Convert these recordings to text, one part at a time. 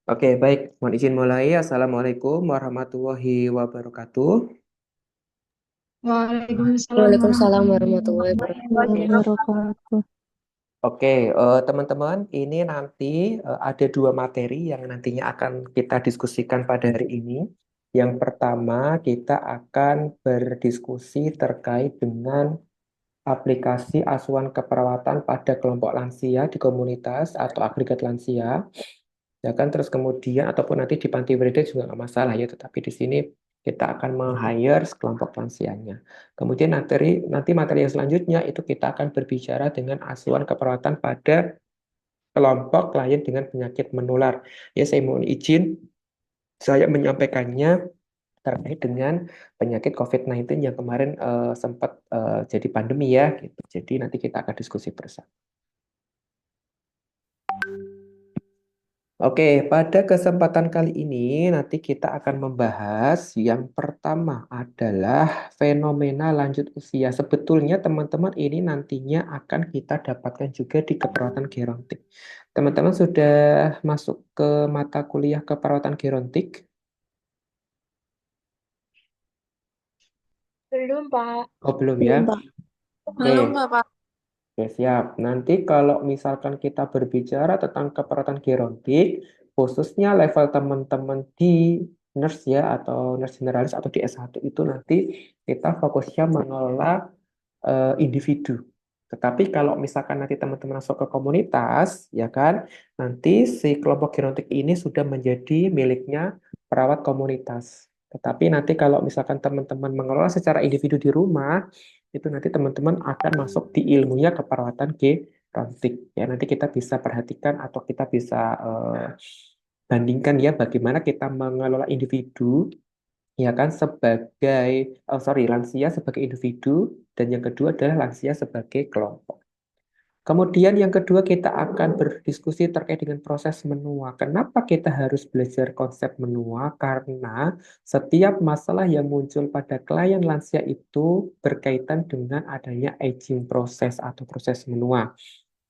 Oke, baik. Mohon izin mulai. Assalamualaikum warahmatullahi wabarakatuh. Waalaikumsalam Waalaikumsalam warahmatullahi warahmatullahi wabarakatuh. wabarakatuh. Oke, teman-teman, ini nanti ada dua materi yang nantinya akan kita diskusikan pada hari ini. Yang pertama, kita akan berdiskusi terkait dengan aplikasi asuhan keperawatan pada kelompok lansia di komunitas atau agregat lansia. Ya kan, terus kemudian ataupun nanti di panti berada juga nggak masalah ya, tetapi di sini kita akan meng-hire sekelompok lansianya. Kemudian nanti materi yang selanjutnya itu kita akan berbicara dengan asuhan keperawatan pada kelompok klien dengan penyakit menular. Ya, saya mohon izin saya menyampaikannya terkait dengan penyakit COVID-19 yang kemarin sempat jadi pandemi ya gitu. Jadi nanti kita akan diskusi bersama. Oke, pada kesempatan kali ini nanti kita akan membahas yang pertama adalah fenomena lanjut usia. Sebetulnya teman-teman ini nantinya akan kita dapatkan juga di keperawatan gerontik. Teman-teman sudah masuk ke mata kuliah keperawatan gerontik? Belum, Pak. Oh, belum ya? Belum, Pak. Oke. Belum, Bapak. Oke, siap. Nanti kalau misalkan kita berbicara tentang keperawatan gerontik, khususnya level teman-teman di nurse ya, atau nurse generalis atau di S1 itu nanti kita fokusnya mengelola individu. Tetapi kalau misalkan nanti teman-teman masuk ke komunitas, ya kan, nanti si kelompok gerontik ini sudah menjadi miliknya perawat komunitas. Tetapi nanti kalau misalkan teman-teman mengelola secara individu di rumah, itu nanti teman-teman akan masuk di ilmunya keperawatan gerontik. Ya, nanti kita bisa perhatikan atau kita bisa bandingkan ya bagaimana kita mengelola individu ya kan sebagai lansia sebagai individu dan yang kedua adalah lansia sebagai kelompok. Kemudian yang kedua kita akan berdiskusi terkait dengan proses menua. Kenapa kita harus belajar konsep menua? Karena setiap masalah yang muncul pada klien lansia itu berkaitan dengan adanya aging proses atau proses menua.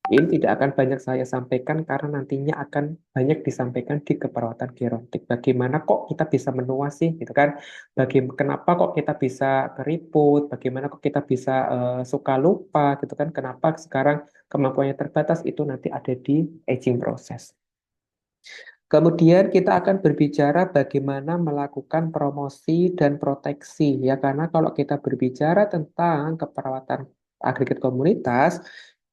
Ini tidak akan banyak saya sampaikan karena nantinya akan banyak disampaikan di keperawatan gerontik. Bagaimana kok kita bisa menua sih, gitu kan? Kenapa kok kita bisa keriput? Bagaimana kok kita bisa suka lupa, gitu kan? Kenapa sekarang kemampuannya terbatas itu nanti ada di aging proses. Kemudian kita akan berbicara bagaimana melakukan promosi dan proteksi ya karena kalau kita berbicara tentang keperawatan agregat komunitas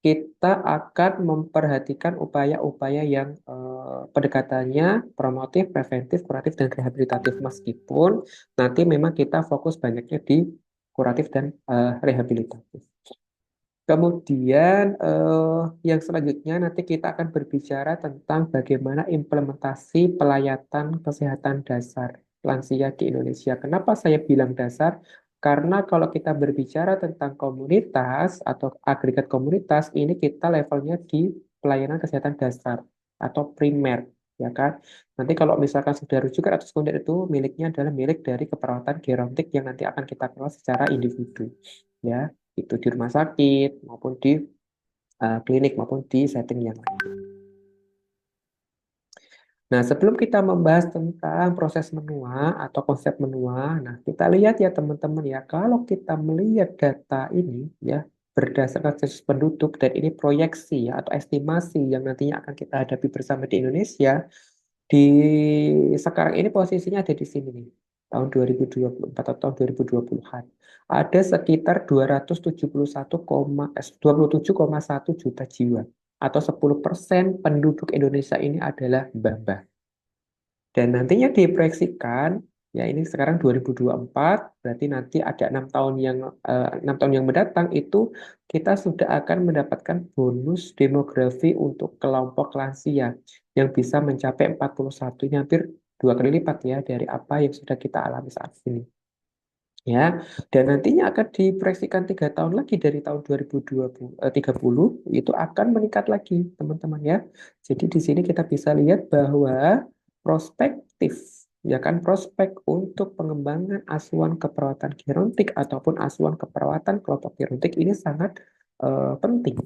kita akan memperhatikan upaya-upaya yang pendekatannya promotif, preventif, kuratif dan rehabilitatif meskipun nanti memang kita fokus banyaknya di kuratif dan rehabilitatif. Kemudian yang selanjutnya nanti kita akan berbicara tentang bagaimana implementasi pelayatan kesehatan dasar lansia di Indonesia. Kenapa saya bilang dasar? Karena kalau kita berbicara tentang komunitas atau agregat komunitas, ini kita levelnya di pelayanan kesehatan dasar atau primer, ya kan? Nanti kalau misalkan sudah rujukan atau sekunder itu miliknya adalah milik dari keperawatan gerontik yang nanti akan kita kelola secara individu, ya itu di rumah sakit maupun di klinik maupun di setting yang lain. Nah, sebelum kita membahas tentang proses menua atau konsep menua, nah kita lihat ya teman-teman ya, kalau kita melihat data ini ya berdasarkan sensus penduduk dan ini proyeksi ya atau estimasi yang nantinya akan kita hadapi bersama di Indonesia, di sekarang ini posisinya ada di sini nih, tahun 2024 atau tahun 2020-an. Ada sekitar 27,1 juta jiwa atau 10% penduduk Indonesia ini adalah mbah-mbah. Dan nantinya diproyeksikan, ya ini sekarang 2024, berarti nanti ada 6 tahun yang mendatang itu kita sudah akan mendapatkan bonus demografi untuk kelompok lansia yang bisa mencapai 41, ini hampir 2 kali lipat ya dari apa yang sudah kita alami saat ini. Ya, dan nantinya akan diproyeksikan 3 tahun lagi dari tahun 2030 itu akan meningkat lagi, teman-teman ya. Jadi di sini kita bisa lihat bahwa prospektif, ya kan, prospek untuk pengembangan asuhan keperawatan gerontik ataupun asuhan keperawatan kelompok gerontik ini sangat penting.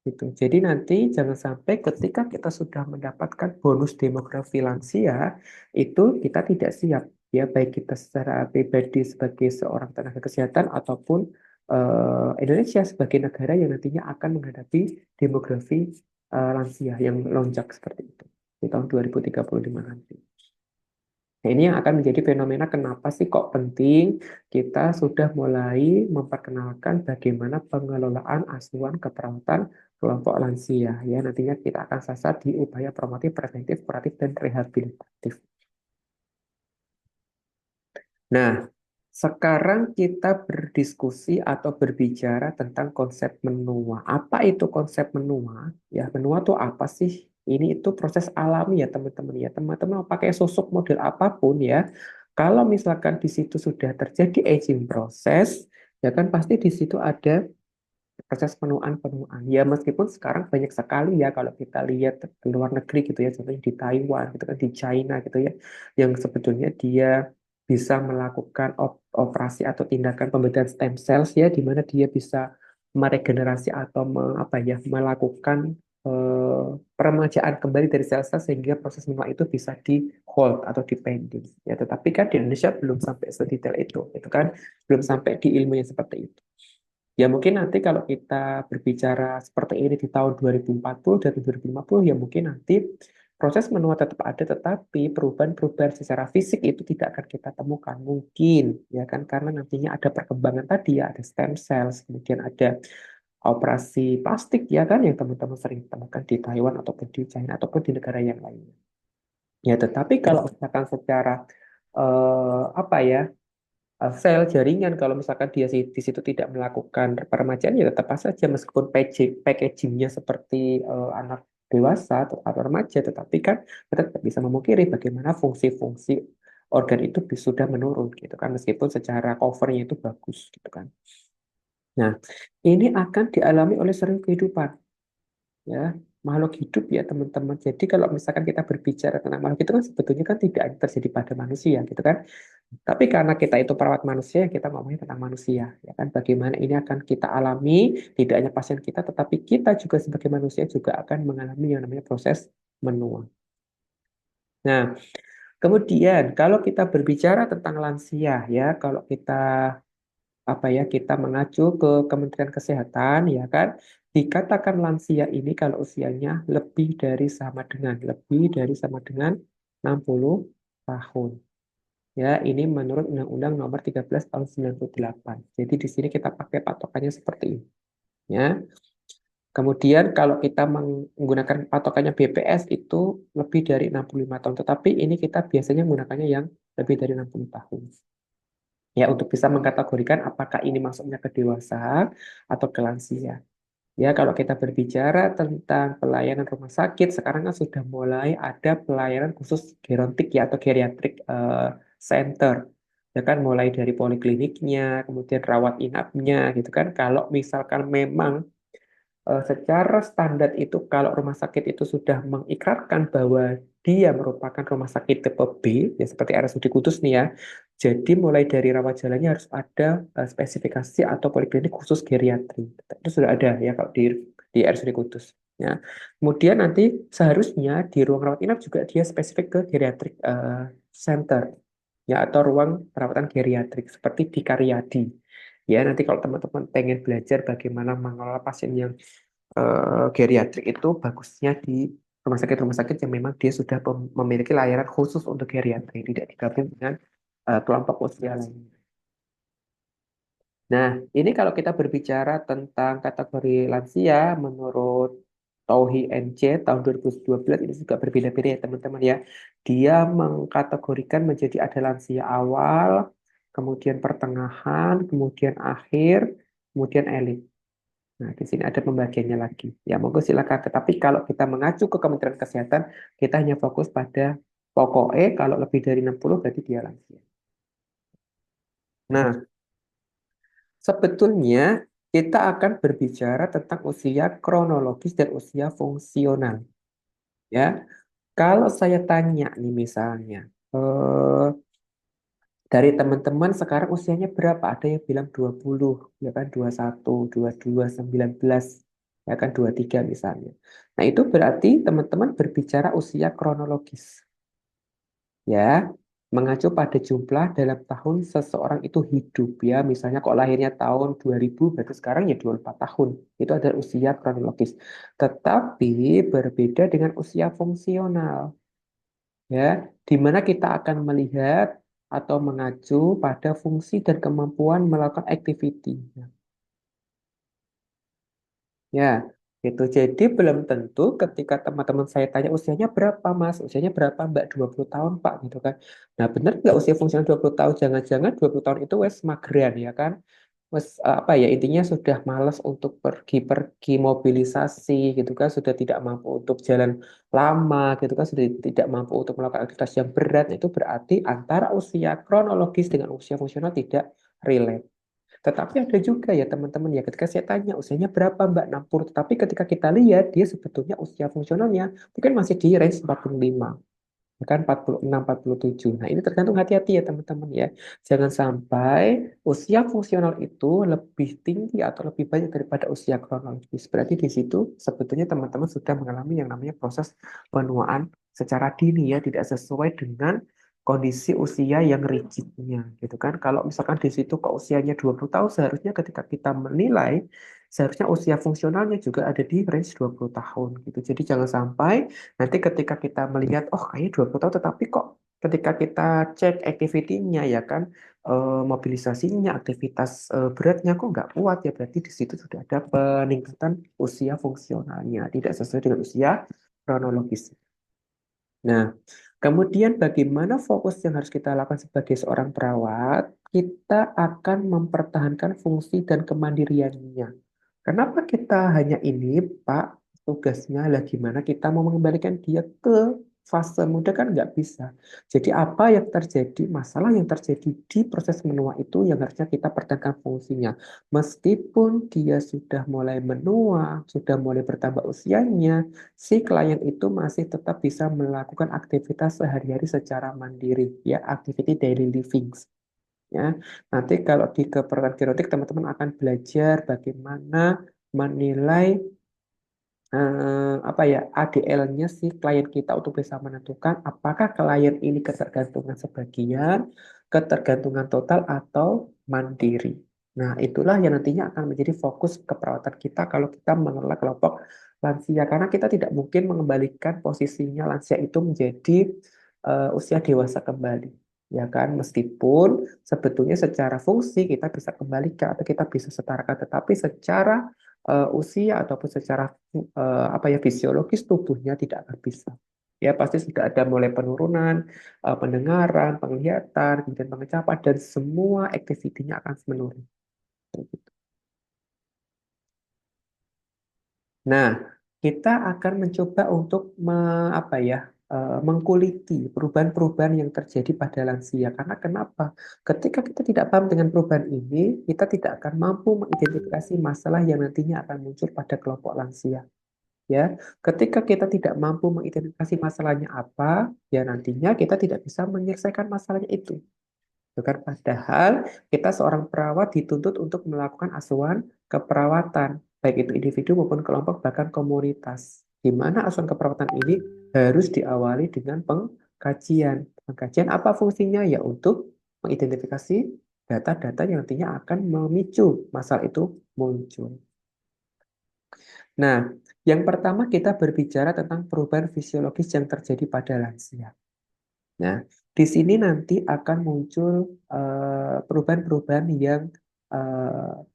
Gitu. Jadi nanti jangan sampai ketika kita sudah mendapatkan bonus demografi lansia, itu kita tidak siap. Ya, baik kita secara pribadi sebagai seorang tenaga kesehatan ataupun Indonesia sebagai negara yang nantinya akan menghadapi demografi lansia yang melonjak seperti itu di tahun 2035 nanti. Nah, ini yang akan menjadi fenomena kenapa sih kok penting kita sudah mulai memperkenalkan bagaimana pengelolaan asuhan keperawatan kelompok lansia. Ya, nantinya kita akan sasar di upaya promotif, preventif, kuratif, dan rehabilitatif. Nah, sekarang kita berdiskusi atau berbicara tentang konsep menua. Apa itu konsep menua? Ya, menua itu apa sih? Ini itu proses alami ya teman-teman ya. Teman-teman mau pakai sosok model apapun ya. Kalau misalkan di situ sudah terjadi aging proses, ya kan pasti di situ ada proses penuaan-penuaan. Ya meskipun sekarang banyak sekali ya kalau kita lihat di luar negeri gitu ya, contohnya di Taiwan gitu kan, di China gitu ya, yang sebetulnya dia bisa melakukan operasi atau tindakan pemberian stem cells ya, di mana dia bisa meregenerasi atau apa ya, melakukan peremajaan kembali dari sel-sel sehingga proses menua itu bisa di hold atau dipending. Ya, tetapi kan di Indonesia belum sampai sedetail itu kan, belum sampai di ilmu yang seperti itu. Ya mungkin nanti kalau kita berbicara seperti ini di tahun 2040 dan 2050 ya mungkin nanti proses menua tetap ada tetapi perubahan-perubahan secara fisik itu tidak akan kita temukan mungkin ya kan karena nantinya ada perkembangan tadi ya ada stem cells kemudian ada operasi plastik ya kan yang teman-teman sering temukan di Taiwan ataupun di China ataupun di negara yang lainnya. Ya tetapi kalau misalkan secara apa ya sel jaringan kalau misalkan dia di situ tidak melakukan peremajaan ya tetap saja meskipun packagingnya seperti anak dewasa atau remaja tetapi kan kita tetap bisa memungkiri bagaimana fungsi-fungsi organ itu sudah menurun gitu kan meskipun secara covernya itu bagus gitu kan. Nah, ini akan dialami oleh seluruh kehidupan ya makhluk hidup ya teman-teman. Jadi kalau misalkan kita berbicara tentang makhluk itu kan sebetulnya kan tidak hanya terjadi pada manusia gitu kan. Tapi karena kita itu perawat manusia, kita ngomongin tentang manusia, ya kan? Bagaimana ini akan kita alami, tidak hanya pasien kita, tetapi kita juga sebagai manusia juga akan mengalami yang namanya proses menua. Nah, kemudian kalau kita berbicara tentang lansia, ya, kalau kita apa ya, kita mengacu ke Kementerian Kesehatan, ya kan, dikatakan lansia ini kalau usianya lebih dari sama dengan 60 tahun. Ya, ini menurut Undang-Undang Nomor 13 Tahun 98. Jadi di sini kita pakai patokannya seperti ini. Ya. Kemudian kalau kita menggunakan patokannya BPS itu lebih dari 65 tahun. Tetapi ini kita biasanya menggunakannya yang lebih dari 60 tahun. Ya, untuk bisa mengkategorikan apakah ini masuknya ke dewasa atau ke lansia. Ya, kalau kita berbicara tentang pelayanan rumah sakit, sekarang kan sudah mulai ada pelayanan khusus gerontik ya atau geriatrik center. Ya kan, mulai dari polikliniknya, kemudian rawat inapnya gitu kan. Kalau misalkan memang secara standar itu kalau rumah sakit itu sudah mengikrarkan bahwa dia merupakan rumah sakit tipe B, ya seperti RSUD Kudus nih ya. Jadi mulai dari rawat jalannya harus ada spesifikasi atau poliklinik khusus geriatri. Itu sudah ada ya kalau di RSUD Kudus. Ya. Kemudian nanti seharusnya di ruang rawat inap juga dia spesifik ke geriatrik center ya atau ruang perawatan geriatrik seperti di Karyadi. Ya, nanti kalau teman-teman pengen belajar bagaimana mengelola pasien yang geriatrik itu bagusnya di rumah sakit yang memang dia sudah memiliki layanan khusus untuk geriatrik, tidak digabung dengan kelompok usia lain. Nah, ini kalau kita berbicara tentang kategori lansia, menurut Tauhi NC tahun 2012 ini juga berbeda-beda ya teman-teman ya. Dia mengkategorikan menjadi ada lansia awal, kemudian pertengahan, kemudian akhir, kemudian elit. Nah, di sini ada pembagiannya lagi. Ya, monggo silakan. Tetapi kalau kita mengacu ke Kementerian Kesehatan, kita hanya fokus pada pokoknya kalau lebih dari 60 berarti dia lansia. Nah, sebetulnya kita akan berbicara tentang usia kronologis dan usia fungsional. Ya, kalau saya tanya nih misalnya, eh, dari teman-teman sekarang usianya berapa? Ada yang bilang 20, ya kan 21, 22, 19. ya kan 23 misalnya. Nah, itu berarti teman-teman berbicara usia kronologis, ya, mengacu pada jumlah dalam tahun seseorang itu hidup, ya. Misalnya kok lahirnya tahun 2000, berarti sekarang ya 24 tahun. Itu adalah usia kronologis. Tetapi berbeda dengan usia fungsional, ya, di mana kita akan melihat atau mengacu pada fungsi dan kemampuan melakukan activity. Ya, gitu. Jadi belum tentu ketika teman-teman saya tanya usianya berapa Mas, usianya berapa Mbak, 20 tahun Pak, gitu kan. Nah benar nggak usia fungsional 20 tahun, jangan-jangan 20 tahun itu wes mageran ya kan. Wes apa ya, intinya sudah malas untuk pergi-pergi mobilisasi gitu kan, sudah tidak mampu untuk jalan lama gitu kan, sudah tidak mampu untuk melakukan aktivitas yang berat. Nah, itu berarti antara usia kronologis dengan usia fungsional tidak relate. Tetapi ada juga ya teman-teman ya, ketika saya tanya usianya berapa Mbak, 60, tetapi ketika kita lihat dia sebetulnya usia fungsionalnya mungkin masih di range 45, bahkan 46, 47. Nah, ini tergantung, hati-hati ya teman-teman ya. Jangan sampai usia fungsional itu lebih tinggi atau lebih banyak daripada usia kronologis. Berarti di situ sebetulnya teman-teman sudah mengalami yang namanya proses penuaan secara dini ya, tidak sesuai dengan kondisi usia yang rigidnya gitu kan. Kalau misalkan di situ kok usianya 20 tahun, seharusnya ketika kita menilai seharusnya usia fungsionalnya juga ada di range 20 tahun gitu. Jadi jangan sampai nanti ketika kita melihat, oh kayaknya 20 tahun, tetapi kok ketika kita cek activity-nya ya kan, mobilisasinya, aktivitas beratnya kok nggak kuat ya, berarti di situ sudah ada peningkatan usia fungsionalnya, tidak sesuai dengan usia kronologis. Nah, kemudian bagaimana fokus yang harus kita lakukan sebagai seorang perawat? Kita akan mempertahankan fungsi dan kemandiriannya. Kenapa kita hanya ini, Pak? Tugasnya lah gimana kita mau mengembalikan dia ke fase muda, kan nggak bisa. Jadi apa yang terjadi, masalah yang terjadi di proses menua itu yang harusnya kita pertahankan fungsinya. Meskipun dia sudah mulai menua, sudah mulai bertambah usianya, si klien itu masih tetap bisa melakukan aktivitas sehari-hari secara mandiri, ya, activity daily living. Ya, nanti kalau di keperawatan genetik teman-teman akan belajar bagaimana menilai apa ya, ADL-nya si klien kita untuk bisa menentukan apakah klien ini ketergantungan sebagian, ketergantungan total atau mandiri. Nah, itulah yang nantinya akan menjadi fokus keperawatan kita kalau kita mengelola kelompok lansia, karena kita tidak mungkin mengembalikan posisinya lansia itu menjadi usia dewasa kembali. Ya kan, meskipun sebetulnya secara fungsi kita bisa kembalikan atau kita bisa setarakan, tetapi secara usia ataupun secara apa ya, fisiologis tubuhnya tidak akan bisa. Ya pasti sudah ada mulai penurunan pendengaran, penglihatan, kemudian pengecapan, dan semua aktivitinya akan menurun. Nah, kita akan mencoba untuk apa ya, mengkuliti perubahan-perubahan yang terjadi pada lansia. Karena kenapa? Ketika kita tidak paham dengan perubahan ini, kita tidak akan mampu mengidentifikasi masalah yang nantinya akan muncul pada kelompok lansia. Ya, ketika kita tidak mampu mengidentifikasi masalahnya apa, ya nantinya kita tidak bisa menyelesaikan masalahnya itu. Bukan, padahal kita seorang perawat dituntut untuk melakukan asuhan keperawatan, baik itu individu maupun kelompok, bahkan komunitas. Di mana asuhan keperawatan ini harus diawali dengan pengkajian. Pengkajian apa fungsinya? Ya untuk mengidentifikasi data-data yang nantinya akan memicu masalah itu muncul. Nah, yang pertama kita berbicara tentang perubahan fisiologis yang terjadi pada lansia. Nah, di sini nanti akan muncul perubahan-perubahan yang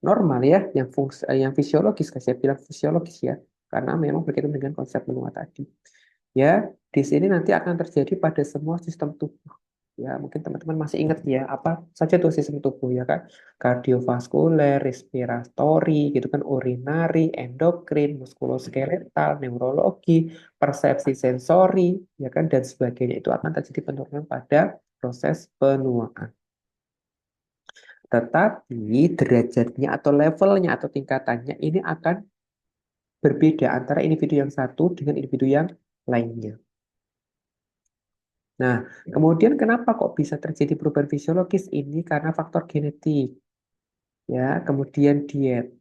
normal ya, yang fisiologis, saya bilang fisiologis ya, karena memang berkaitan dengan konsep menua tadi. Ya, di sini nanti akan terjadi pada semua sistem tubuh. Ya, mungkin teman-teman masih ingat ya, apa saja tuh sistem tubuh ya kan? Kardiovaskuler, respiratori, gitu kan, urinari, endokrin, muskuloskeletal, neurologi, persepsi sensori, ya kan, dan sebagainya, itu akan terjadi penurunan pada proses penuaan. Tetapi derajatnya atau levelnya atau tingkatannya ini akan berbeda antara individu yang satu dengan individu yang lainnya. Nah, kemudian kenapa kok bisa terjadi perubahan fisiologis ini? Karena faktor genetik, ya, kemudian diet.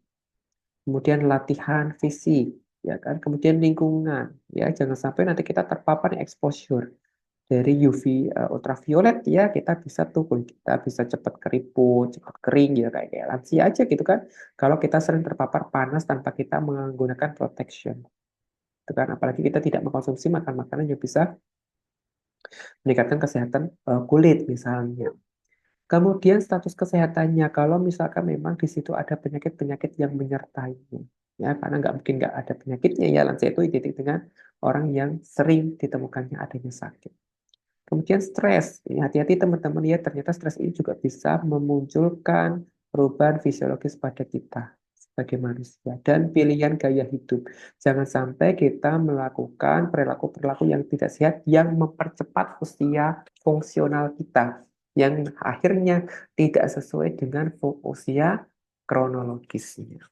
kemudian latihan fisik, ya kan, kemudian lingkungan, ya jangan sampai nanti kita terpapar exposure dari UV ultraviolet ya kita bisa tuh kulit kita bisa cepat keriput, cepat kering ya kayak lansia aja gitu kan. Kalau kita sering terpapar panas tanpa kita menggunakan protection, itu kan apalagi kita tidak mengkonsumsi makan-makanan yang bisa meningkatkan kesehatan kulit misalnya. Kemudian status kesehatannya, kalau misalkan memang di situ ada penyakit-penyakit yang menyertainya, ya karena nggak mungkin nggak ada penyakitnya ya lansia itu identik dengan orang yang sering ditemukannya adanya sakit. Kemudian stres, ini hati-hati teman-teman ya, ternyata stres ini juga bisa memunculkan perubahan fisiologis pada kita sebagai manusia dan pilihan gaya hidup. Jangan sampai kita melakukan perilaku-perilaku yang tidak sehat yang mempercepat usia fungsional kita, yang akhirnya tidak sesuai dengan usia kronologisnya.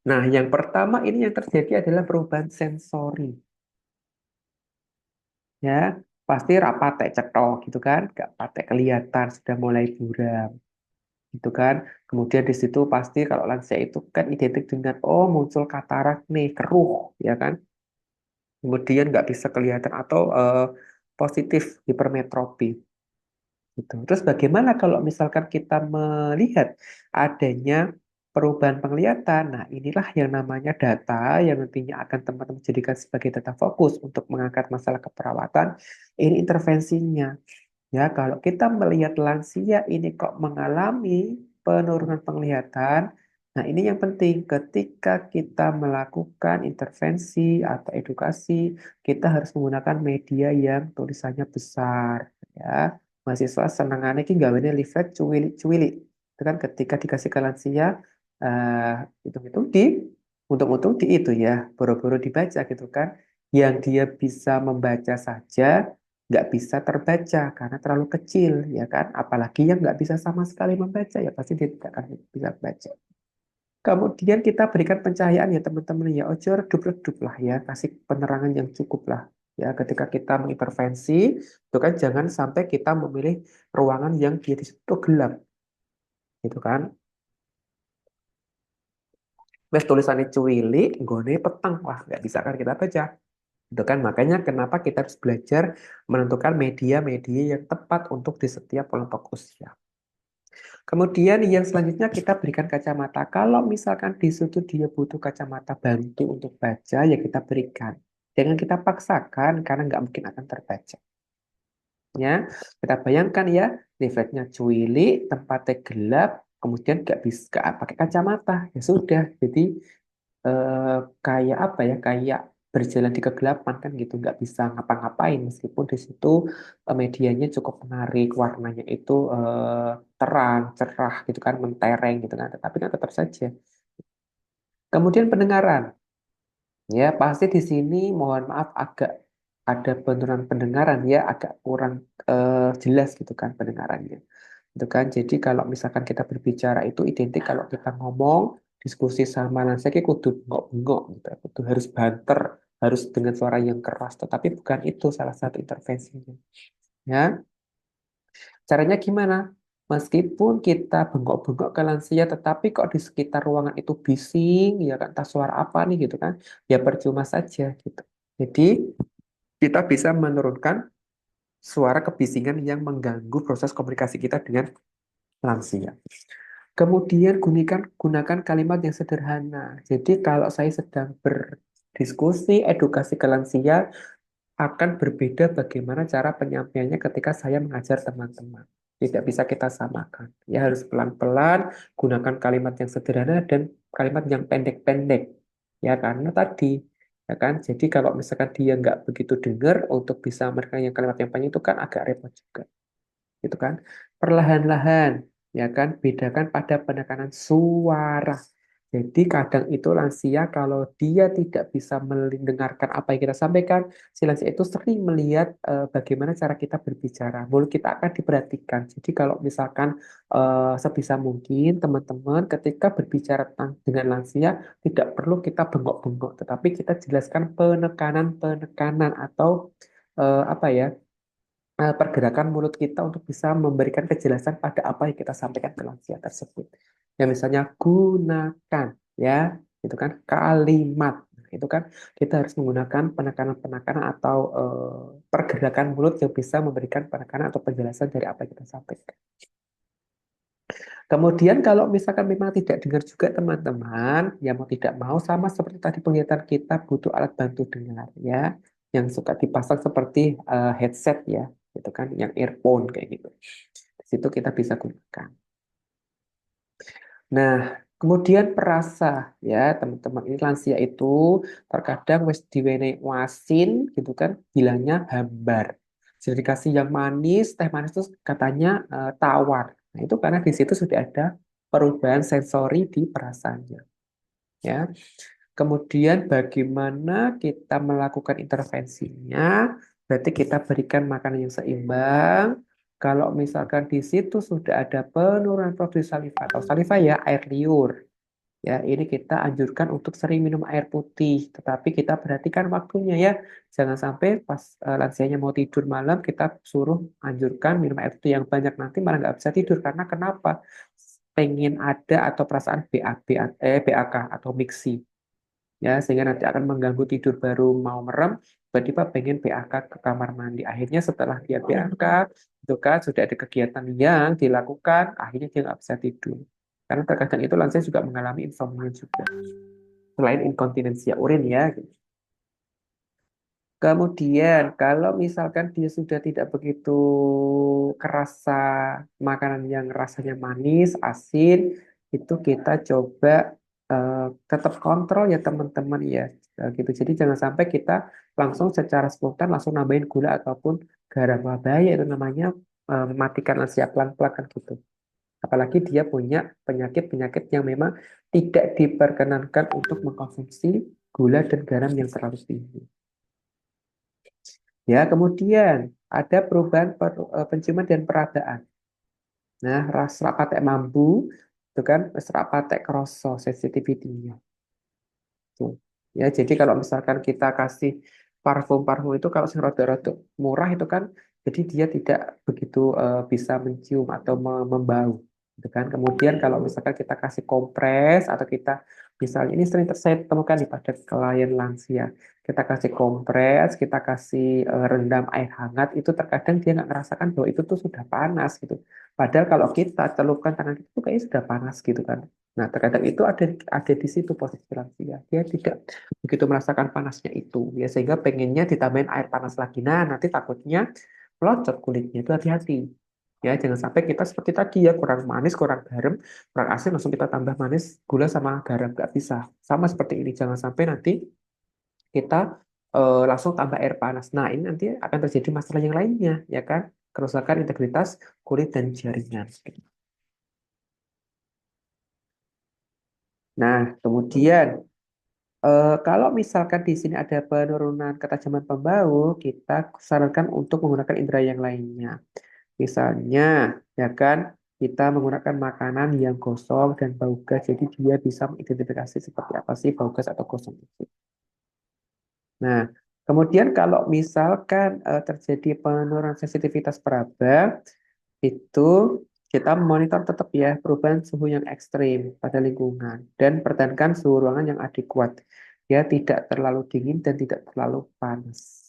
Nah, yang pertama ini yang terjadi adalah perubahan sensori. Ya pasti rapat cetok gitu kan, nggak patek kelihatan sudah mulai buram gitu kan. Kemudian di situ pasti kalau lansia itu kan identik dengan oh muncul katarak nih keruh ya kan, kemudian nggak bisa kelihatan atau positif hipermetropi gitu. Terus bagaimana kalau misalkan kita melihat adanya perubahan penglihatan? Nah, inilah yang namanya data yang nantinya akan teman-teman jadikan sebagai data fokus untuk mengangkat masalah keperawatan. Ini intervensinya. Ya, kalau kita melihat lansia ini kok mengalami penurunan penglihatan, nah ini yang penting ketika kita melakukan intervensi atau edukasi, kita harus menggunakan media yang tulisannya besar, ya. Mahasiswa senangannya ki gawene leaflet cuwilik-cuwilik. Itu kan ketika dikasih ke lansia, eh hitung-hitung untung-untung di itu ya, boro-boro dibaca gitu kan. Yang dia bisa membaca saja nggak bisa terbaca karena terlalu kecil ya kan, apalagi yang nggak bisa sama sekali membaca ya pasti dia tidak akan bisa baca. Kemudian kita berikan pencahayaan ya teman-teman ya, ojo redup-redup lah ya, kasih penerangan yang cukup lah ya ketika kita mengintervensi itu kan, jangan sampai kita memilih ruangan yang dia di situ gelap gitu kan. Wes tulisannya cuili nggone peteng wah nggak bisa kan kita baca itu kan, makanya kenapa kita harus belajar menentukan media-media yang tepat untuk di setiap kelompok usia. Kemudian yang selanjutnya kita berikan kacamata. Kalau misalkan di situ dia butuh kacamata bantu untuk baca, ya kita berikan. Jangan kita paksakan karena nggak mungkin akan terbaca. Ya, kita bayangkan ya, leafletnya cuili, tempatnya gelap, kemudian nggak bisa nggak pakai kacamata. Ya sudah, jadi eh, kayak apa ya, kayak berjalan di kegelapan kan gitu, nggak bisa ngapa-ngapain meskipun di situ medianya cukup menarik, warnanya itu terang, cerah gitu kan, mentereng gitu kan, tetapi kan tetap saja. Kemudian pendengaran, ya pasti di sini mohon maaf agak ada penurunan pendengaran ya, agak kurang jelas gitu kan pendengarannya. Itu kan, jadi kalau misalkan kita berbicara itu identik kalau kita ngomong diskusi sama lansia ki kudu bengok-bengok gitu, kudu harus banter, harus dengan suara yang keras, tetapi bukan itu salah satu intervensinya. Ya, caranya gimana? Meskipun kita bengok-bengok ke lansia, tetapi kok di sekitar ruangan itu bising, ya kan, entah suara apa nih gitu kan, ya percuma saja gitu. Jadi kita bisa menurunkan suara kebisingan yang mengganggu proses komunikasi kita dengan lansia. Kemudian gunakan kalimat yang sederhana. Jadi kalau saya sedang berdiskusi edukasi ke lansia, akan berbeda bagaimana cara penyampaiannya ketika saya mengajar teman-teman. Tidak bisa kita samakan. Ya harus pelan-pelan, gunakan kalimat yang sederhana dan kalimat yang pendek-pendek. Ya karena tadi, ya kan. Jadi kalau misalkan dia nggak begitu dengar untuk bisa memberikan yang kalimat yang panjang itu kan agak repot juga gitu kan. Perlahan-lahan, ya kan, bedakan pada penekanan suara. Jadi kadang itu lansia kalau dia tidak bisa mendengarkan apa yang kita sampaikan, si lansia itu sering melihat bagaimana cara kita berbicara. Mulut kita akan diperhatikan. Jadi kalau misalkan sebisa mungkin teman-teman ketika berbicara dengan lansia tidak perlu kita bengok-bengok, tetapi kita jelaskan penekanan-penekanan atau apa ya, pergerakan mulut kita untuk bisa memberikan kejelasan pada apa yang kita sampaikan ke lansia tersebut. Ya misalnya gunakan, ya, itu kan kalimat. Nah, itu kan kita harus menggunakan penekanan-penekanan atau pergerakan mulut yang bisa memberikan penekanan atau penjelasan dari apa yang kita sampaikan. Kemudian kalau misalkan memang tidak dengar juga teman-teman, ya mau tidak mau sama seperti tadi penglihatan kita butuh alat bantu dengar, ya, yang suka dipasang seperti headset, ya, itu kan yang earphone kayak gitu. Di situ kita bisa gunakan. Nah, kemudian perasa, ya teman-teman, ini lansia itu terkadang wis diwenehi wasin gitu kan, bilangnya hambar. Jadi dikasih yang manis, teh manis itu katanya tawar. Nah, itu karena di situ sudah ada perubahan sensori di perasaannya, ya. Kemudian bagaimana kita melakukan intervensinya? Berarti kita berikan makanan yang seimbang. Kalau misalkan di situ sudah ada penurunan produksi saliva atau saliva, ya, air liur. Ya, ini kita anjurkan untuk sering minum air putih. Tetapi kita perhatikan waktunya, ya. Jangan sampai pas lansianya mau tidur malam kita suruh anjurkan minum air putih yang banyak, nanti malah nggak bisa tidur. Karena kenapa? Pengen ada atau perasaan BAK atau mixi, ya, sehingga nanti akan mengganggu tidur, baru mau merem tiba-tiba pengen PAK ke kamar mandi, akhirnya setelah dia PAK itu kan sudah ada kegiatan yang dilakukan, akhirnya dia nggak bisa tidur, karena terkadang itu lansia juga mengalami insomnia juga selain inkontinensia urin, ya, gitu. Kemudian kalau misalkan dia sudah tidak begitu kerasa makanan yang rasanya manis, asin, itu kita coba eh, tetap kontrol, ya teman-teman, ya. Gitu. Jadi jangan sampai kita langsung secara spontan langsung nambahin gula ataupun garam. Wah, bahaya itu namanya, mematikan lansia pelan-pelan kan gitu. Apalagi dia punya penyakit-penyakit yang memang tidak diperkenankan untuk mengkonsumsi gula dan garam yang terlalu tinggi. Ya, kemudian ada perubahan penciuman dan peragaan. Nah, serak patek mambu, itu kan serak patek kroso sensitivity-nya. Tuh. Ya, jadi kalau misalkan kita kasih parfum-parfum itu kalau sing rada-rada murah itu kan, jadi dia tidak begitu bisa mencium atau membau, gitu kan. Kemudian kalau misalkan kita kasih kompres atau kita misalnya ini sering saya temukan nih pada klien lansia, kita kasih kompres, kita kasih rendam air hangat, itu terkadang dia nggak merasakan bahwa itu tuh sudah panas gitu. Padahal kalau kita celupkan tangan kita tuh kayaknya sudah panas gitu kan. Nah, terkadang itu ada di situ posisi lansia. Dia tidak begitu merasakan panasnya itu, ya, sehingga pengennya ditambahin air panas lagi. Nah, nanti takutnya melocot kulitnya, itu hati-hati. Ya, jangan sampai kita seperti tadi, ya, kurang manis, kurang garam, kurang asin, langsung kita tambah manis, gula sama garam. Nggak bisa. Sama seperti ini, jangan sampai nanti kita langsung tambah air panas. Nah, ini nanti akan terjadi masalah yang lainnya, ya kan? Kerusakan integritas kulit dan jaringan. Nah, kemudian kalau misalkan di sini ada penurunan ketajaman pembau, kita sarankan untuk menggunakan indera yang lainnya. Misalnya, ya kan, kita menggunakan makanan yang gosong dan bau gas, jadi dia bisa mengidentifikasi seperti apa sih bau gas atau gosong itu. Nah, kemudian kalau misalkan terjadi penurunan sensitivitas peraba, itu kita monitor tetap, ya, perubahan suhu yang ekstrim pada lingkungan dan pertahankan suhu ruangan yang adekuat. Ya, tidak terlalu dingin dan tidak terlalu panas.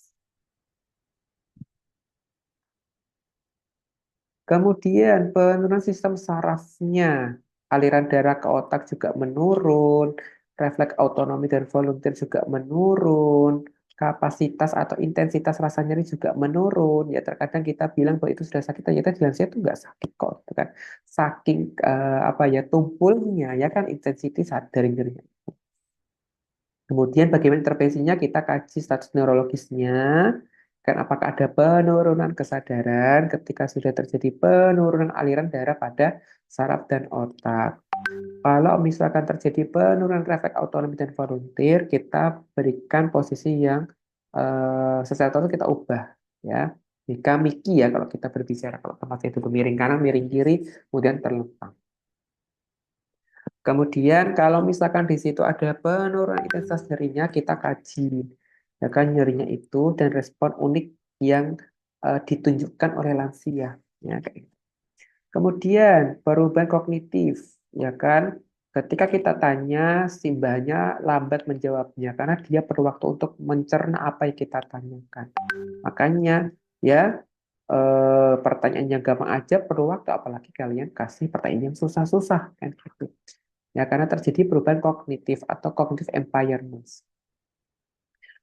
Kemudian penurunan sistem sarafnya, aliran darah ke otak juga menurun, refleks autonomi dan volunteer juga menurun, kapasitas atau intensitas rasa nyeri juga menurun. Ya, terkadang kita bilang bahwa itu sudah sakit, ternyata di lansia itu nggak sakit kok, gitu kan. Saking apa ya, tumpulnya, ya kan, intensity dari nyerinya. Kemudian bagaimana intervensinya, kita kaji status neurologisnya, kan apakah ada penurunan kesadaran ketika sudah terjadi penurunan aliran darah pada saraf dan otak. Kalau misalkan terjadi penurunan refleks autonomi dan volunteer, kita berikan posisi yang secara total kita ubah, ya. Jika Miki, ya, kalau kita berbicara, kalau tempatnya itu miring kanan, miring kiri, kemudian terlentang. Kemudian kalau misalkan di situ ada penurunan intensitas nyerinya, kita kaji, ya kan, nyerinya itu dan respon unik yang ditunjukkan oleh lansia, ya kayak gitu. Kemudian perubahan kognitif. ya kan? Ketika kita tanya, si mbahnya lambat menjawabnya karena dia perlu waktu untuk mencerna apa yang kita tanyakan. Makanya ya pertanyaan yang gampang aja perlu waktu, apalagi kalian kasih pertanyaan yang susah-susah kan gitu. Ya karena terjadi perubahan kognitif atau cognitive impairment.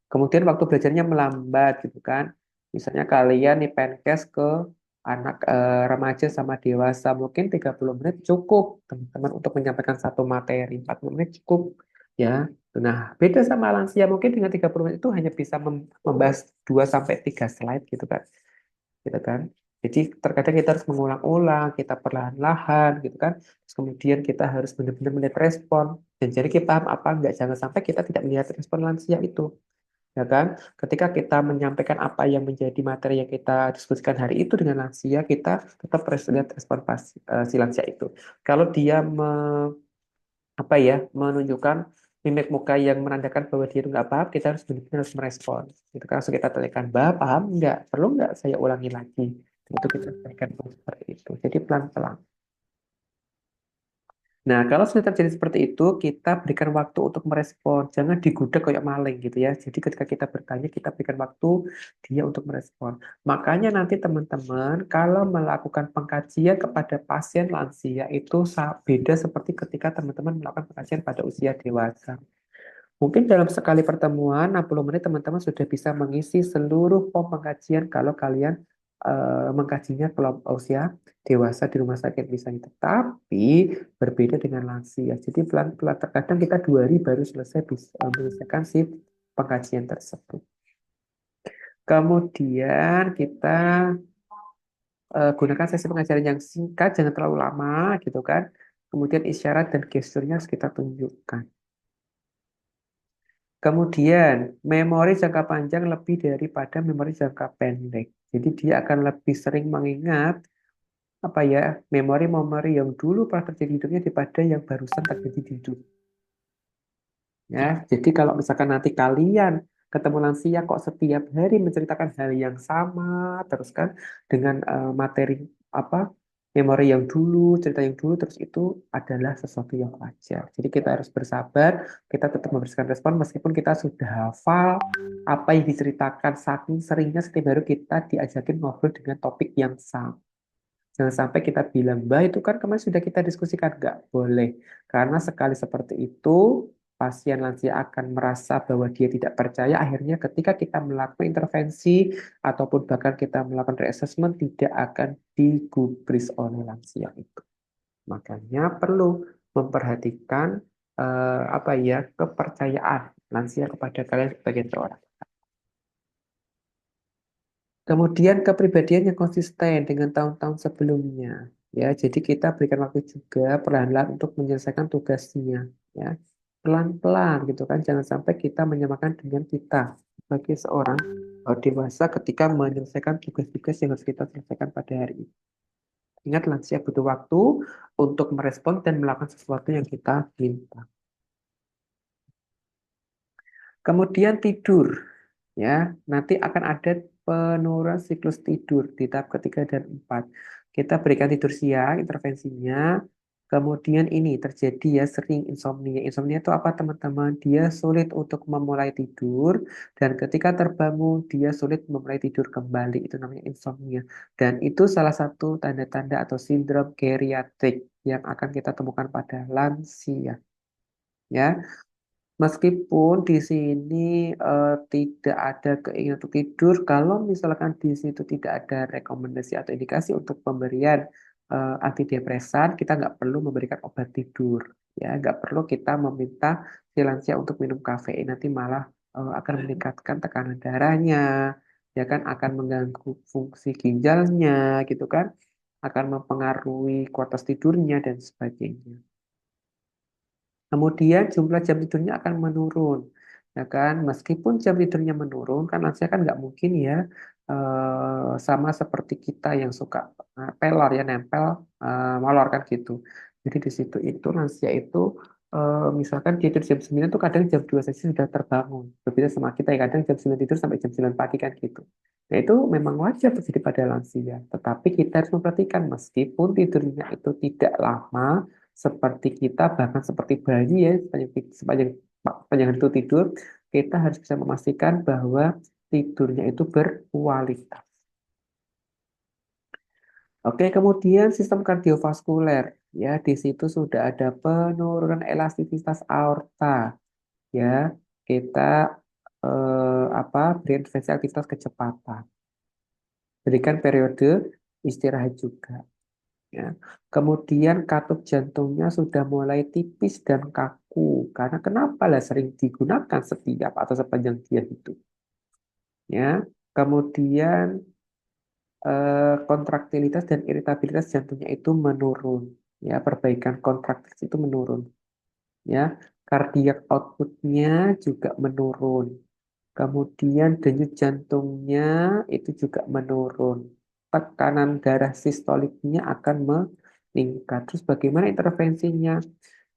Kemudian waktu belajarnya melambat gitu kan. Misalnya kalian nih penkes ke anak remaja sama dewasa, mungkin 30 menit cukup teman-teman untuk menyampaikan satu materi, 40 menit cukup ya. Nah, beda sama lansia mungkin dengan 30 menit itu hanya bisa membahas 2 sampai 3 slide gitu kan. Gitu kan. Jadi terkadang kita harus mengulang-ulang, kita perlahan-lahan gitu kan. Terus kemudian kita harus benar-benar melihat respon. Dan jadi kita paham apa enggak, jangan sampai kita tidak melihat respon lansia itu ya kan? Ketika kita menyampaikan apa yang menjadi materi yang kita diskusikan hari itu dengan lansia, kita tetap harus lihat respon si lansia itu. Kalau dia apa ya menunjukkan mimik muka yang menandakan bahwa dia itu nggak paham, kita harus benar-benar harus merespon. Itu kan langsung kita tanyakan, Mbak, paham nggak? Perlu nggak saya ulangi lagi? Itu kita sampaikan seperti itu. Jadi pelan-pelan. Nah, kalau sudah terjadi seperti itu, kita berikan waktu untuk merespon. Jangan digudeg kayak maling gitu ya. Jadi ketika kita bertanya, kita berikan waktu dia untuk merespon. Makanya nanti teman-teman, kalau melakukan pengkajian kepada pasien lansia itu beda seperti ketika teman-teman melakukan pengkajian pada usia dewasa. Mungkin dalam sekali pertemuan 60 menit teman-teman sudah bisa mengisi seluruh form pengkajian kalau kalian mengkajinya kelompok usia dewasa di rumah sakit misalnya. Tetapi berbeda dengan lansia. Jadi pelan-pelan terkadang kita 2 hari baru selesai bisa menyelesaikan si pengkajian tersebut. Kemudian kita gunakan sesi pengajaran yang singkat, jangan terlalu lama gitu kan. Kemudian isyarat dan gesturnya harus kita tunjukkan. Kemudian, memori jangka panjang lebih daripada memori jangka pendek. Jadi dia akan lebih sering mengingat apa ya memori-memori yang dulu pernah terjadi di hidupnya daripada yang barusan terjadi di hidup. Ya, jadi kalau misalkan nanti kalian ketemu lansia kok setiap hari menceritakan hal yang sama, terus kan dengan materi apa memori yang dulu, cerita yang dulu, terus itu adalah sesuatu yang wajar. Jadi kita harus bersabar, kita tetap memberikan respon meskipun kita sudah hafal apa yang diceritakan saking seringnya setiap hari kita diajakin ngobrol dengan topik yang sama. Jangan sampai kita bilang, Mbak itu kan kemarin sudah kita diskusikan. Nggak boleh. Karena sekali seperti itu, pasien lansia akan merasa bahwa dia tidak percaya. Akhirnya ketika kita melakukan intervensi ataupun bahkan kita melakukan reassessment, tidak akan digubris oleh lansia itu. Makanya perlu memperhatikan apa ya kepercayaan lansia kepada kalian sebagai seorang. Kemudian kepribadian yang konsisten dengan tahun-tahun sebelumnya. Ya, jadi kita berikan waktu juga perlahan-lahan untuk menyelesaikan tugasnya. Ya, pelan-pelan gitu kan. Jangan sampai kita menyamakan dengan kita sebagai seorang dewasa ketika menyelesaikan tugas-tugas yang harus kita selesaikan pada hari ini. Ingat, lansia butuh waktu untuk merespon dan melakukan sesuatu yang kita minta. Kemudian tidur, ya. Nanti akan ada penurunan siklus tidur di tahap ketiga dan empat. Kita berikan tidur siang, intervensinya. Kemudian ini terjadi ya sering insomnia. Insomnia itu apa teman-teman? Dia sulit untuk memulai tidur dan ketika terbangun dia sulit memulai tidur kembali. Itu namanya insomnia. Dan itu salah satu tanda-tanda atau sindrom geriatrik yang akan kita temukan pada lansia. Ya, meskipun di sini tidak ada keinginan untuk tidur, kalau misalkan di situ tidak ada rekomendasi atau indikasi untuk pemberian antidepresan, kita nggak perlu memberikan obat tidur. Ya, nggak perlu kita meminta si lansia untuk minum kafein, nanti malah akan meningkatkan tekanan darahnya, ya kan akan mengganggu fungsi ginjalnya, gitu kan, akan mempengaruhi kualitas tidurnya dan sebagainya. Kemudian jumlah jam tidurnya akan menurun, ya kan? Meskipun jam tidurnya menurun, kan lansia kan nggak mungkin ya sama seperti kita yang suka pelor ya nempel molor kan gitu. Jadi di situ itu lansia itu misalkan tidur jam 9 tuh kadang jam 2 saja sudah terbangun. Berbeda sama kita yang kadang jam 9 tidur sampai jam 9 pagi kan gitu. Nah itu memang wajar terjadi pada lansia. Tetapi kita harus memperhatikan meskipun tidurnya itu tidak lama, seperti kita, bahkan seperti bayi ya, sepanjang sepanjang itu tidur, kita harus bisa memastikan bahwa tidurnya itu berkualitas. Oke, kemudian sistem kardiovaskuler. Ya, di situ sudah ada penurunan elastisitas aorta. Ya, kita berintervensi aktivitas kecepatan. Berikan periode istirahat juga. Ya. Kemudian katup jantungnya sudah mulai tipis dan kaku. Karena kenapa lah sering digunakan setiap atau sepanjang dia hidup. Ya. Kemudian kontraktilitas dan iritabilitas jantungnya itu menurun. Ya, perbaikan kontraktil itu menurun. Ya, kardiak outputnya juga menurun. Kemudian denyut jantungnya itu juga menurun. Tekanan darah sistoliknya akan meningkat. Terus bagaimana intervensinya?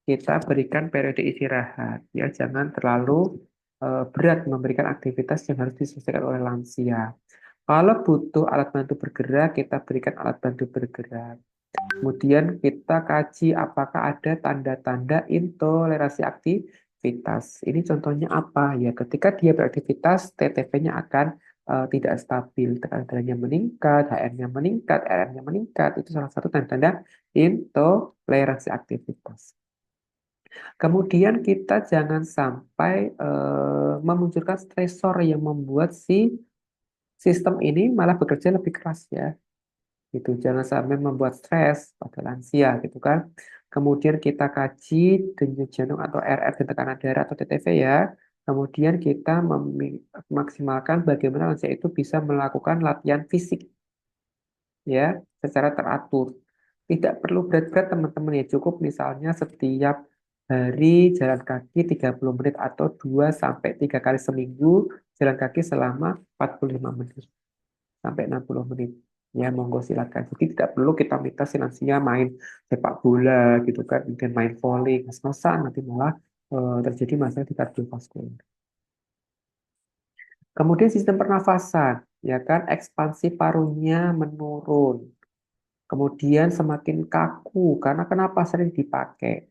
Kita berikan periode istirahat. Ya, jangan terlalu berat memberikan aktivitas yang harus diselesaikan oleh lansia. Kalau butuh alat bantu bergerak, kita berikan alat bantu bergerak. Kemudian kita kaji apakah ada tanda-tanda intoleransi aktivitas. Ini contohnya apa? Ya, ketika dia beraktivitas, TTP-nya akan tidak stabil. Tekanan darahnya meningkat, HR-nya meningkat, RM-nya meningkat. Itu salah satu tanda-tanda intoleransi aktivitas. Kemudian kita jangan sampai memunculkan stresor yang membuat si sistem ini malah bekerja lebih keras ya gitu. Jangan sampai membuat stres pada lansia gitu kan. Kemudian kita kaji denyut jantung atau RR dan tekanan darah atau TTV ya. Kemudian kita memaksimalkan bagaimana lansia itu bisa melakukan latihan fisik ya secara teratur. Tidak perlu berat-berat teman-teman ya, cukup misalnya setiap hari jalan kaki 30 menit atau 2 sampai 3 kali seminggu jalan kaki selama 45 menit sampai 60 menit. Ya, monggo silakan. Jadi tidak perlu kita minta si lansia main sepak bola gitu kan, kemudian main volley, ngos-ngosan nanti malah terjadi masalah di kardiovaskular. Kemudian sistem pernafasan, ya kan, ekspansi parunya menurun. Kemudian semakin kaku, karena kenapa sering dipakai.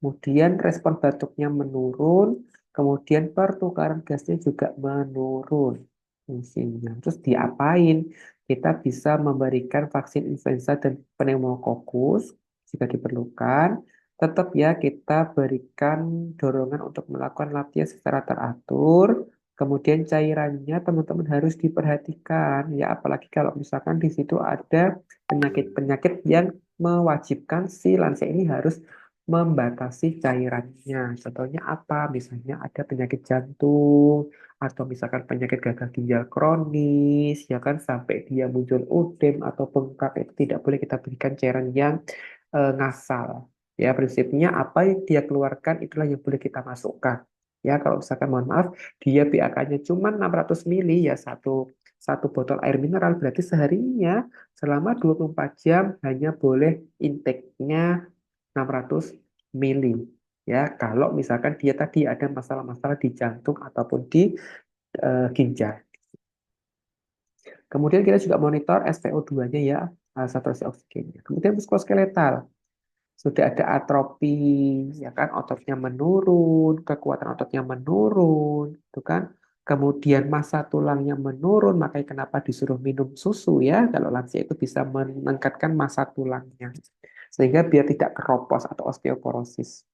Kemudian respon batuknya menurun, kemudian pertukaran gasnya juga menurun fungsinya. Terus diapain? Kita bisa memberikan vaksin influenza dan pneumokokus jika diperlukan. Tetap ya kita berikan dorongan untuk melakukan latihan secara teratur. Kemudian cairannya teman-teman harus diperhatikan ya, apalagi kalau misalkan di situ ada penyakit-penyakit yang mewajibkan si lansia ini harus membatasi cairannya. Contohnya apa? Misalnya ada penyakit jantung atau misalkan penyakit gagal ginjal kronis, ya kan sampai dia muncul odem atau bengkak itu tidak boleh kita berikan cairan yang ngasal. Ya, prinsipnya apa yang dia keluarkan itulah yang boleh kita masukkan. Ya, kalau misalkan mohon maaf dia pH-nya cuma 600 mili ya satu satu botol air mineral berarti seharinya selama 24 jam hanya boleh intake-nya 600 mili. Ya, kalau misalkan dia tadi ada masalah-masalah di jantung ataupun di ginjal. Kemudian kita juga monitor SpO2-nya ya, saturasi oksigennya. Kemudian muskuloskeletal, sudah ada atrofi, ya kan, ototnya menurun, kekuatan ototnya menurun, itu kan. Kemudian massa tulangnya menurun, makanya kenapa disuruh minum susu ya, kalau lansia itu bisa meningkatkan massa tulangnya, sehingga biar tidak keropos atau osteoporosis.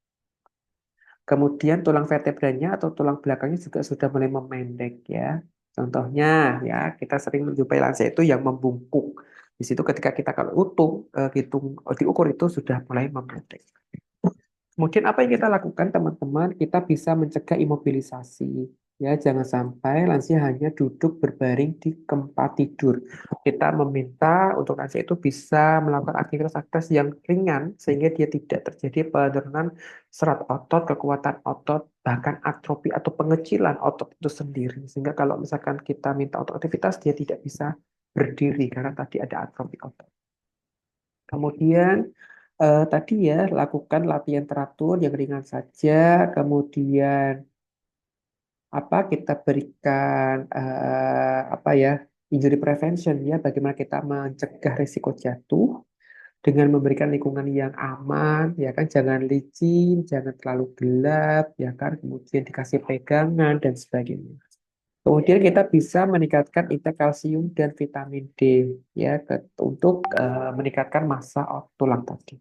Kemudian tulang vertebranya atau tulang belakangnya juga sudah mulai memendek ya. Contohnya ya, kita sering menjumpai lansia itu yang membungkuk. Di situ ketika kita kalau utuh, diukur itu sudah mulai memendek. Kemudian apa yang kita lakukan teman-teman? Kita bisa mencegah imobilisasi. Ya, jangan sampai lansia hanya duduk berbaring di tempat tidur. Kita meminta untuk lansia itu bisa melakukan aktivitas-aktivitas yang ringan sehingga dia tidak terjadi penurunan serat otot, kekuatan otot, bahkan atrofi atau pengecilan otot itu sendiri. Sehingga kalau misalkan kita minta untuk aktivitas, dia tidak bisa berdiri karena tadi ada atrofi otot. Kemudian tadi ya lakukan latihan teratur yang ringan saja. Kemudian apa kita berikan apa ya injury prevention ya, bagaimana kita mencegah risiko jatuh. dengan memberikan lingkungan yang aman, ya kan, jangan licin, jangan terlalu gelap, ya kan, kemudian dikasih pegangan dan sebagainya. Kemudian kita bisa meningkatkan intake kalsium dan vitamin D, ya, untuk meningkatkan massa tulang tadi.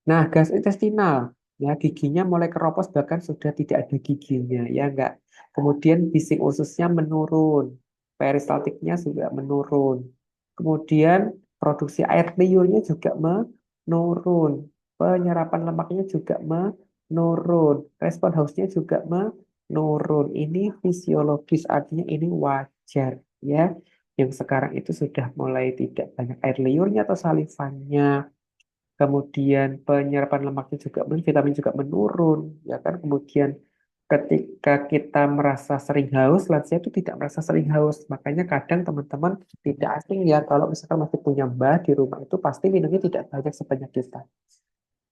Nah, gas intestinal, ya, giginya mulai keropos bahkan sudah tidak ada giginya, ya enggak. Kemudian bising ususnya menurun, peristaltiknya juga menurun. Kemudian produksi air liurnya juga menurun, penyerapan lemaknya juga menurun, respon hausnya juga menurun. Ini fisiologis, artinya ini wajar, ya. Yang sekarang itu sudah mulai tidak banyak air liurnya atau salivannya, kemudian penyerapan lemaknya juga menurun, vitamin juga menurun, ya kan. Kemudian ketika kita merasa sering haus, lansia itu tidak merasa sering haus. Makanya kadang teman-teman tidak asing ya kalau misalkan masih punya mbah di rumah itu pasti minumnya tidak banyak sebanyak kita.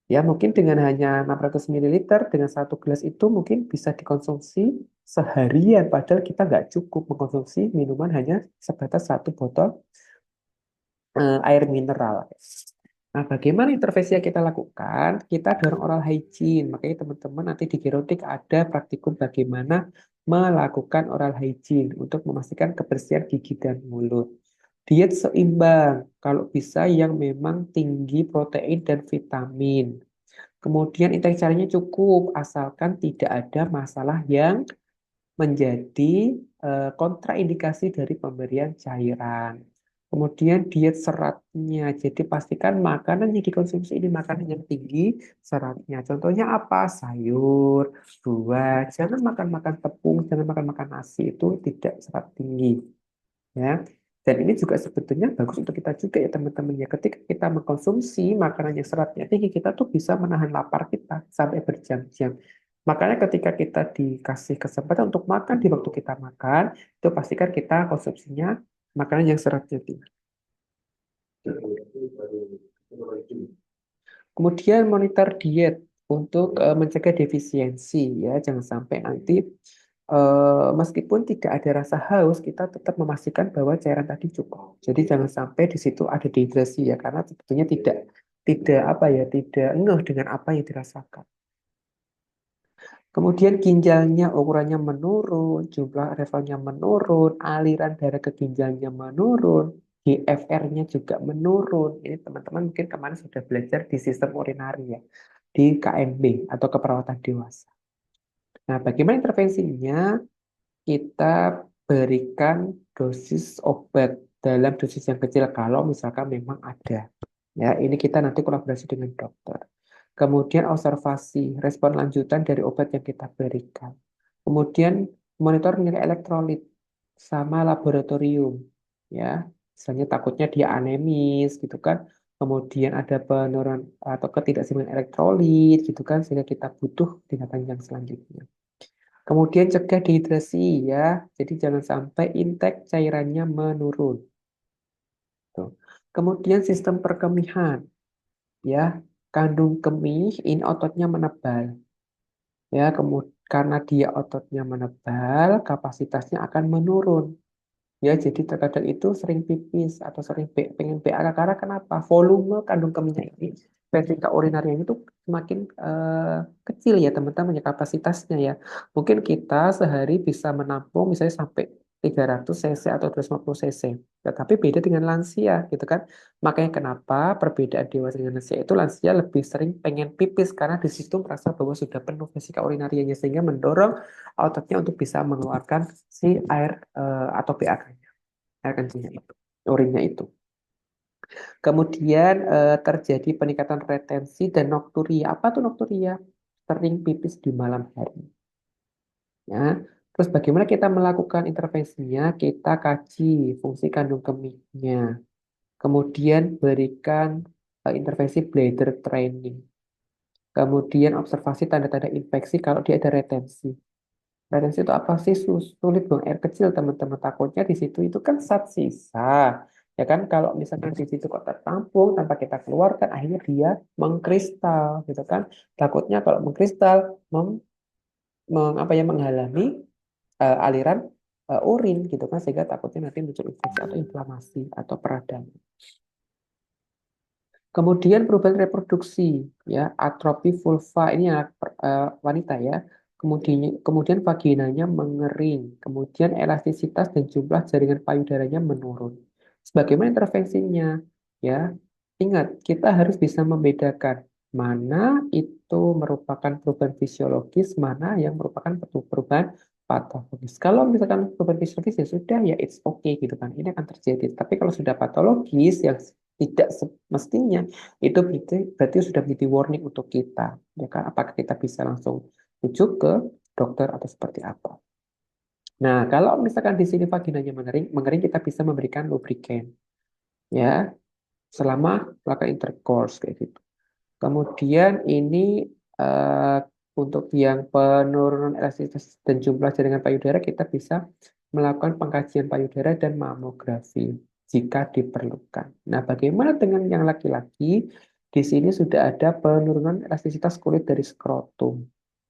Ya mungkin dengan hanya 600 ml dengan satu gelas itu mungkin bisa dikonsumsi seharian, padahal kita nggak cukup mengkonsumsi minuman hanya sebatas satu botol air mineral. Nah, bagaimana intervensi yang kita lakukan? Kita dorong oral hygiene. Makanya teman-teman nanti di Gerotik ada praktikum bagaimana melakukan oral hygiene untuk memastikan kebersihan gigi dan mulut. Diet seimbang, kalau bisa yang memang tinggi protein dan vitamin. Kemudian intake caranya cukup, asalkan tidak ada masalah yang menjadi kontraindikasi dari pemberian cairan. Kemudian diet seratnya, jadi pastikan makanan yang dikonsumsi ini makanan yang tinggi seratnya. Contohnya apa? Sayur, buah, jangan makan-makan tepung, jangan makan-makan nasi, itu tidak serat tinggi. Ya. Dan ini juga sebetulnya bagus untuk kita juga ya teman-teman ya. Ketika kita mengkonsumsi makanan yang seratnya tinggi, kita tuh bisa menahan lapar kita sampai berjam-jam. Makanya ketika kita dikasih kesempatan untuk makan di waktu kita makan, itu pastikan kita konsumsinya makanan yang seratnya tinggi. Kemudian monitor diet untuk mencegah defisiensi ya, jangan sampai nanti meskipun tidak ada rasa haus, kita tetap memastikan bahwa cairan tadi cukup. Jadi jangan sampai di situ ada dehidrasi ya, karena sebetulnya tidak tidak apa ya, tidak ngeh dengan apa yang dirasakan. Kemudian ginjalnya ukurannya menurun, jumlah levelnya menurun, aliran darah ke ginjalnya menurun, GFR-nya juga menurun. Ini teman-teman mungkin kemarin sudah belajar di sistem urinari ya, di KMB atau keperawatan dewasa. Nah, bagaimana intervensinya? Kita berikan dosis obat dalam dosis yang kecil kalau misalkan memang ada. Ya, ini kita nanti kolaborasi dengan dokter. Kemudian observasi respon lanjutan dari obat yang kita berikan. Kemudian monitor nilai elektrolit sama laboratorium. Ya, misalnya takutnya dia anemis gitu kan. Kemudian ada penurunan atau ketidakseimbangan elektrolit gitu kan, sehingga kita butuh tindakan yang selanjutnya. Kemudian cegah dehidrasi ya. Jadi jangan sampai intake cairannya menurun. Tuh. Kemudian sistem perkemihan ya. Kandung kemih ini ototnya menebal. Ya, karena dia ototnya menebal, kapasitasnya akan menurun. Ya, jadi terkadang itu sering pipis atau sering pengen BAK karena kenapa? Volume kandung kemihnya ini, vesika urinarianya itu semakin kecil ya teman-teman ya kapasitasnya ya. Mungkin kita sehari bisa menampung misalnya sampai 300 cc atau 250 cc. Tetapi beda dengan lansia gitu kan. Makanya kenapa perbedaan dewasa dengan lansia itu lansia lebih sering pengen pipis karena di situ merasa bahwa sudah penuh vesika urinarianya sehingga mendorong ototnya untuk bisa mengeluarkan si air atau BAK air kencingnya itu, urinnya itu. Kemudian terjadi peningkatan retensi dan nokturia. Apa tuh nokturia? Sering pipis di malam hari. Ya. Terus bagaimana kita melakukan intervensinya? Kita kaji fungsi kandung kemihnya. Kemudian berikan intervensi bladder training. Kemudian observasi tanda-tanda infeksi kalau dia ada retensi. Retensi itu apa sih? Sulit buang air kecil teman-teman. Takutnya di situ itu kan zat sisa. Ya kan kalau misalkan di situ kok tertampung tanpa kita keluarkan akhirnya dia mengkristal gitu kan. Takutnya kalau mengkristal apa ya menghalangi aliran urin gitu kan sehingga takutnya nanti muncul infeksi atau inflamasi atau peradangan. Kemudian perubahan reproduksi, ya, atrofi vulva ini anak wanita ya. Kemudian vaginanya mengering, kemudian elastisitas dan jumlah jaringan payudaranya menurun. Sebagaimana intervensinya, ya. Ingat, kita harus bisa membedakan mana itu merupakan perubahan fisiologis, mana yang merupakan perubahan patologis. Kalau misalkan perubahan fisiologis ya sudah ya it's okay gitu kan. Ini akan terjadi. Tapi kalau sudah patologis yang tidak semestinya itu berarti sudah menjadi warning untuk kita, ya kan? Apakah kita bisa langsung rujuk ke dokter atau seperti apa? Nah, kalau misalkan di sini vaginanya mengering, mengering kita bisa memberikan lubrikan, ya, selama melakukan intercourse kayak gitu. Kemudian ini eh, untuk yang penurunan elastisitas dan jumlah jaringan payudara kita bisa melakukan pengkajian payudara dan mamografi jika diperlukan. Nah, bagaimana dengan yang laki-laki? Di sini sudah ada penurunan elastisitas kulit dari skrotum,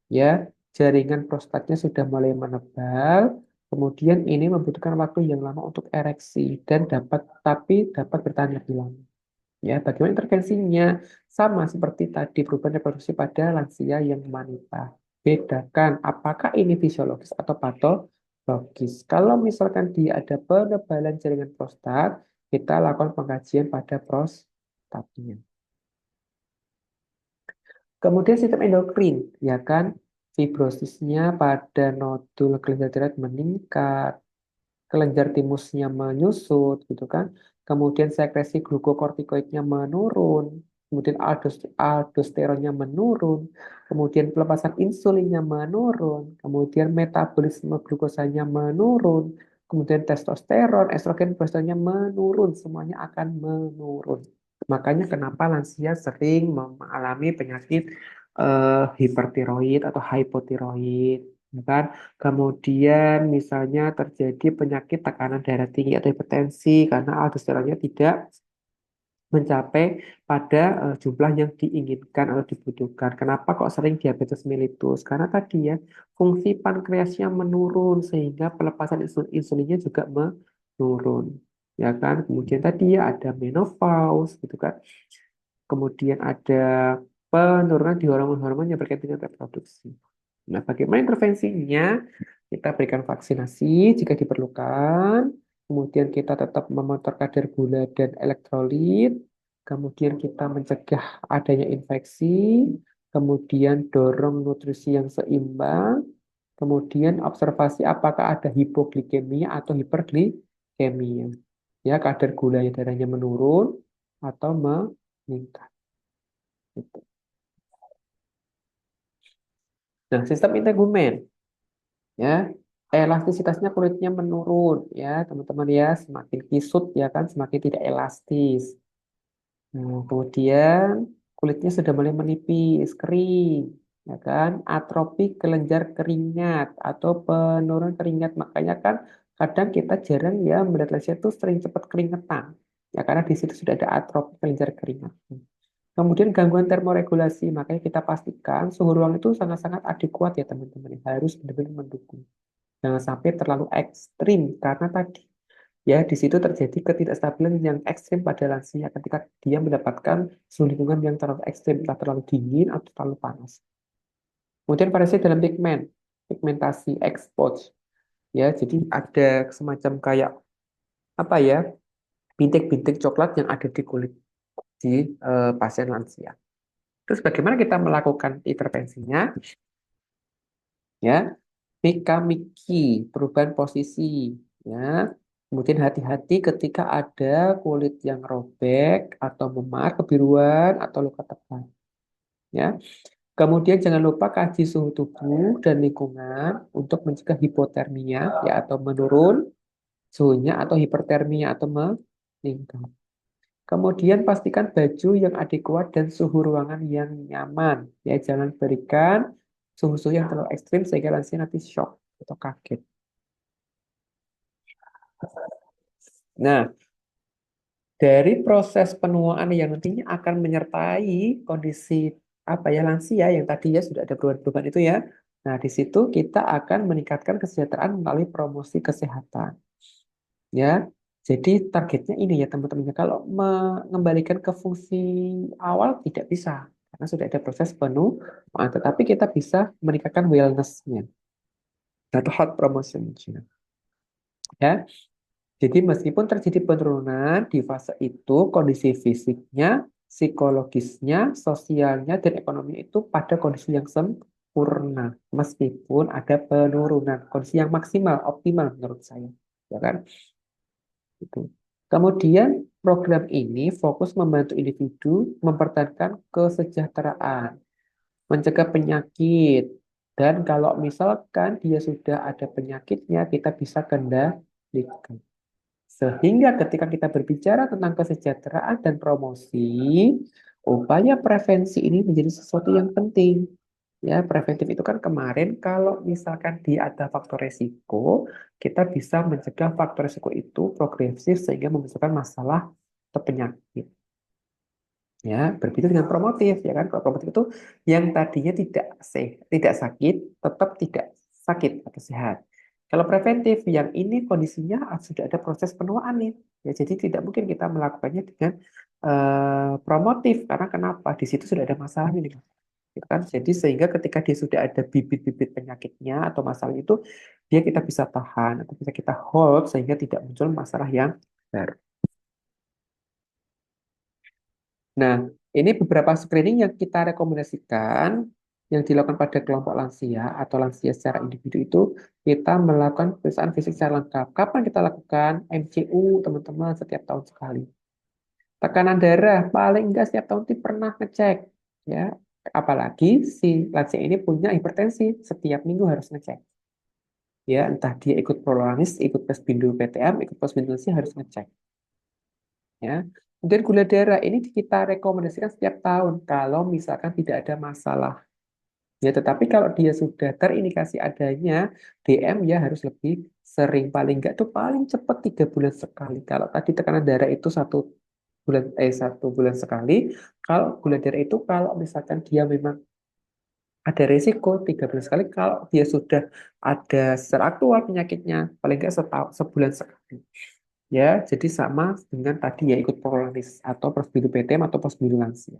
ya. Jaringan prostatnya sudah mulai menebal. Kemudian ini membutuhkan waktu yang lama untuk ereksi dan dapat bertahan lebih lama. Ya, bagaimana intervensinya? Sama seperti tadi perubahan reproduksi pada lansia yang wanita. Bedakan apakah ini fisiologis atau patologis. Kalau misalkan dia ada penebalan jaringan prostat, kita lakukan pengkajian pada prostatnya. Kemudian sistem endokrin, ya kan? Fibrosisnya pada nodul kelenjar tiroid meningkat, kelenjar timusnya menyusut gitu kan. Kemudian sekresi glukokortikoidnya menurun, kemudian aldosteronnya menurun, kemudian pelepasan insulinnya menurun, kemudian metabolisme glukosanya menurun, kemudian testosteron, estrogen, progesteronnya menurun, semuanya akan menurun. Makanya kenapa lansia sering mengalami penyakit hipertiroid atau hipotiroid, ya kan? Kemudian misalnya terjadi penyakit tekanan darah tinggi atau hipertensi karena aldosteronnya tidak mencapai pada jumlah yang diinginkan atau dibutuhkan. Kenapa kok sering diabetes mellitus? Karena tadi ya fungsi pankreasnya menurun sehingga pelepasan insulinnya juga menurun. Ya kan? Kemudian tadi ya ada menopause gitu kan. Kemudian ada penurunan di hormon-hormon yang berkaitan dengan reproduksi. Nah, bagaimana intervensinya? Kita berikan vaksinasi jika diperlukan. Kemudian kita tetap memonitor kadar gula dan elektrolit. Kemudian kita mencegah adanya infeksi. Kemudian dorong nutrisi yang seimbang. Kemudian observasi apakah ada hipoglikemia atau hiperglikemia. Ya, kadar gula darahnya menurun atau meningkat. Gitu. Nah, sistem integumen, ya, elastisitasnya kulitnya menurun, ya, teman-teman ya, semakin kisut ya kan, semakin tidak elastis. Nah, kemudian kulitnya sudah mulai menipis, kering, ya kan, atrofi kelenjar keringat atau penurunan keringat. Makanya kan kadang kita jarang ya melihat lansia itu sering cepat keringetan, ya karena di situ sudah ada atrofi kelenjar keringat. Kemudian gangguan termoregulasi, makanya kita pastikan suhu ruang itu sangat-sangat adekuat ya teman-teman. Harus benar-benar mendukung. Jangan sampai terlalu ekstrim, karena tadi ya di situ terjadi ketidakstabilan yang ekstrim pada lansia ketika dia mendapatkan suhu lingkungan yang terlalu ekstrim, entah terlalu dingin atau terlalu panas. Kemudian variasi dalam pigmentasi, expose, ya. Jadi ada semacam kayak apa ya, bintik-bintik coklat yang ada di kulit di pasien lansia. Terus bagaimana kita melakukan intervensinya? Ya, Mika Miki, perubahan posisi, ya. Kemudian hati-hati ketika ada kulit yang robek atau memar, kebiruan atau luka tebal, ya. Kemudian jangan lupa kaji suhu tubuh dan lingkungan untuk mencegah hipotermia, ya, atau menurun suhunya atau hipertermia atau meningkat. Kemudian pastikan baju yang adekuat dan suhu ruangan yang nyaman. Ya, jangan berikan suhu-suhu yang terlalu ekstrim sehingga lansia nanti shock atau kaget. Nah, dari proses penuaan yang nantinya akan menyertai kondisi apa ya lansia yang tadi ya sudah ada perubahan-perubahan itu ya. Nah, di situ kita akan meningkatkan kesejahteraan melalui promosi kesehatan. Ya, Jadi targetnya ini ya teman-teman. Kalau mengembalikan ke fungsi awal tidak bisa karena sudah ada proses penuh, tetapi kita bisa meningkatkan wellness-nya atau health promotion-nya. Ya, jadi meskipun terjadi penurunan di fase itu, kondisi fisiknya, psikologisnya, sosialnya, dan ekonomi itu pada kondisi yang sempurna. Meskipun ada penurunan, kondisi yang maksimal, optimal menurut saya. Ya kan? Gitu. Kemudian program ini fokus membantu individu mempertahankan kesejahteraan, mencegah penyakit, dan kalau misalkan dia sudah ada penyakitnya, kita bisa kendalikan. Sehingga ketika kita berbicara tentang kesejahteraan dan promosi, upaya prevensi ini menjadi sesuatu yang penting. Ya, preventif itu kan kemarin kalau misalkan dia ada faktor resiko, kita bisa mencegah faktor resiko itu progresif sehingga memunculkan masalah atau penyakit. Ya, berbeda dengan promotif ya kan. Kalau promotif itu yang tadinya tidak sakit, tetap tidak sakit atau sehat. Kalau preventif yang ini kondisinya sudah ada proses penuaan nih. Ya, jadi tidak mungkin kita melakukannya dengan promotif karena kenapa? Di situ sudah ada masalah ini gitu kan. Jadi sehingga ketika dia sudah ada bibit-bibit penyakitnya atau masalah itu, dia kita bisa tahan atau bisa kita hold sehingga tidak muncul masalah yang baru. Nah, ini beberapa screening yang kita rekomendasikan yang dilakukan pada kelompok lansia atau lansia secara individu itu kita melakukan pemeriksaan fisik secara lengkap. Kapan kita lakukan? MCU teman-teman setiap tahun sekali. Tekanan darah paling enggak setiap tahun itu pernah ngecek ya. Apalagi si lansia ini punya hipertensi, setiap minggu harus ngecek. Ya, entah dia ikut prolanis, ikut Posbindu PTM, ikut Posbindu lansia harus ngecek. Ya. Kemudian gula darah ini kita rekomendasikan setiap tahun kalau misalkan tidak ada masalah. Ya, tetapi kalau dia sudah terindikasi adanya DM ya harus lebih sering paling enggak tuh paling cepat 3 bulan sekali. Kalau tadi tekanan darah itu 1 bulan sekali, kalau gula darah itu kalau misalkan dia memang ada risiko 3 bulan sekali, kalau dia sudah ada secara aktual penyakitnya paling enggak sebulan sekali. Ya, jadi sama dengan tadi ya ikut prolanis atau prosedur PTM atau prosedur lansia.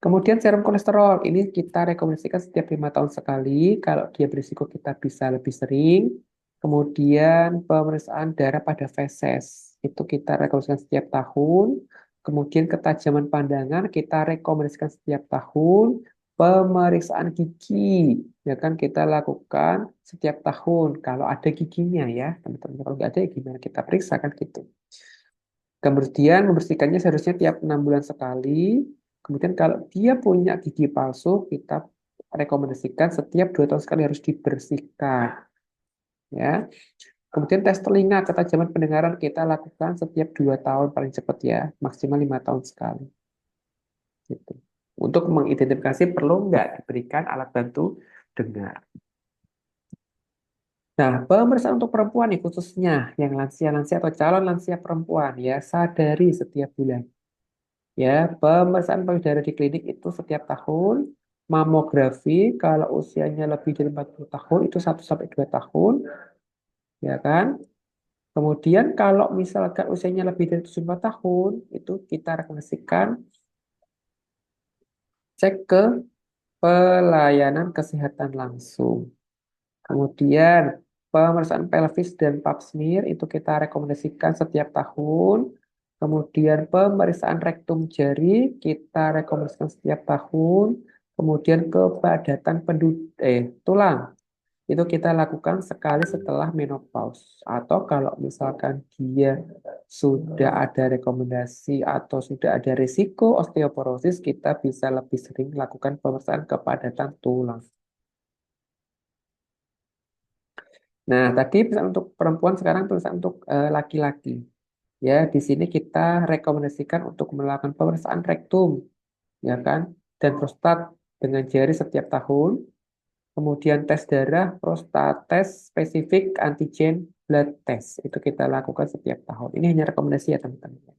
Kemudian serum kolesterol ini kita rekomendasikan setiap 5 tahun sekali. Kalau dia berisiko kita bisa lebih sering. Kemudian pemeriksaan darah pada feses itu kita rekomendasikan setiap tahun. Kemudian ketajaman pandangan kita rekomendasikan setiap tahun. Pemeriksaan gigi ya kan kita lakukan setiap tahun kalau ada giginya ya teman-teman. Kalau nggak ada ya gimana kita periksa kan gitu. Kemudian membersihkannya seharusnya tiap 6 bulan sekali. Kemudian kalau dia punya gigi palsu, kita rekomendasikan setiap 2 tahun sekali harus dibersihkan. Ya. Kemudian tes telinga, ketajaman pendengaran kita lakukan setiap 2 tahun paling cepat ya, maksimal 5 tahun sekali. Gitu. Untuk mengidentifikasi perlu nggak diberikan alat bantu dengar. Nah, pemeriksaan untuk perempuan nih khususnya yang lansia-lansia atau calon lansia perempuan ya sadari setiap bulan. Ya, pemeriksaan payudara di klinik itu setiap tahun. Mamografi kalau usianya lebih dari 40 tahun itu 1 sampai 2 tahun, ya kan? Kemudian kalau misalkan usianya lebih dari 75 tahun, itu kita rekomendasikan cek ke pelayanan kesehatan langsung. Kemudian pemeriksaan pelvis dan pap smear itu kita rekomendasikan setiap tahun. Kemudian pemeriksaan rektum jari kita rekomendasikan setiap tahun. Kemudian kepadatan tulang itu kita lakukan sekali setelah menopause. Atau kalau misalkan dia sudah ada rekomendasi atau sudah ada risiko osteoporosis, kita bisa lebih sering lakukan pemeriksaan kepadatan tulang. Nah, tadi pemeriksaan untuk perempuan, sekarang pemeriksaan untuk laki-laki. Ya, di sini kita rekomendasikan untuk melakukan pemeriksaan rektum, ya kan, dan prostat dengan jari setiap tahun. Kemudian tes darah, prostat tes spesifik antigen blood test itu kita lakukan setiap tahun. Ini hanya rekomendasi ya teman-teman.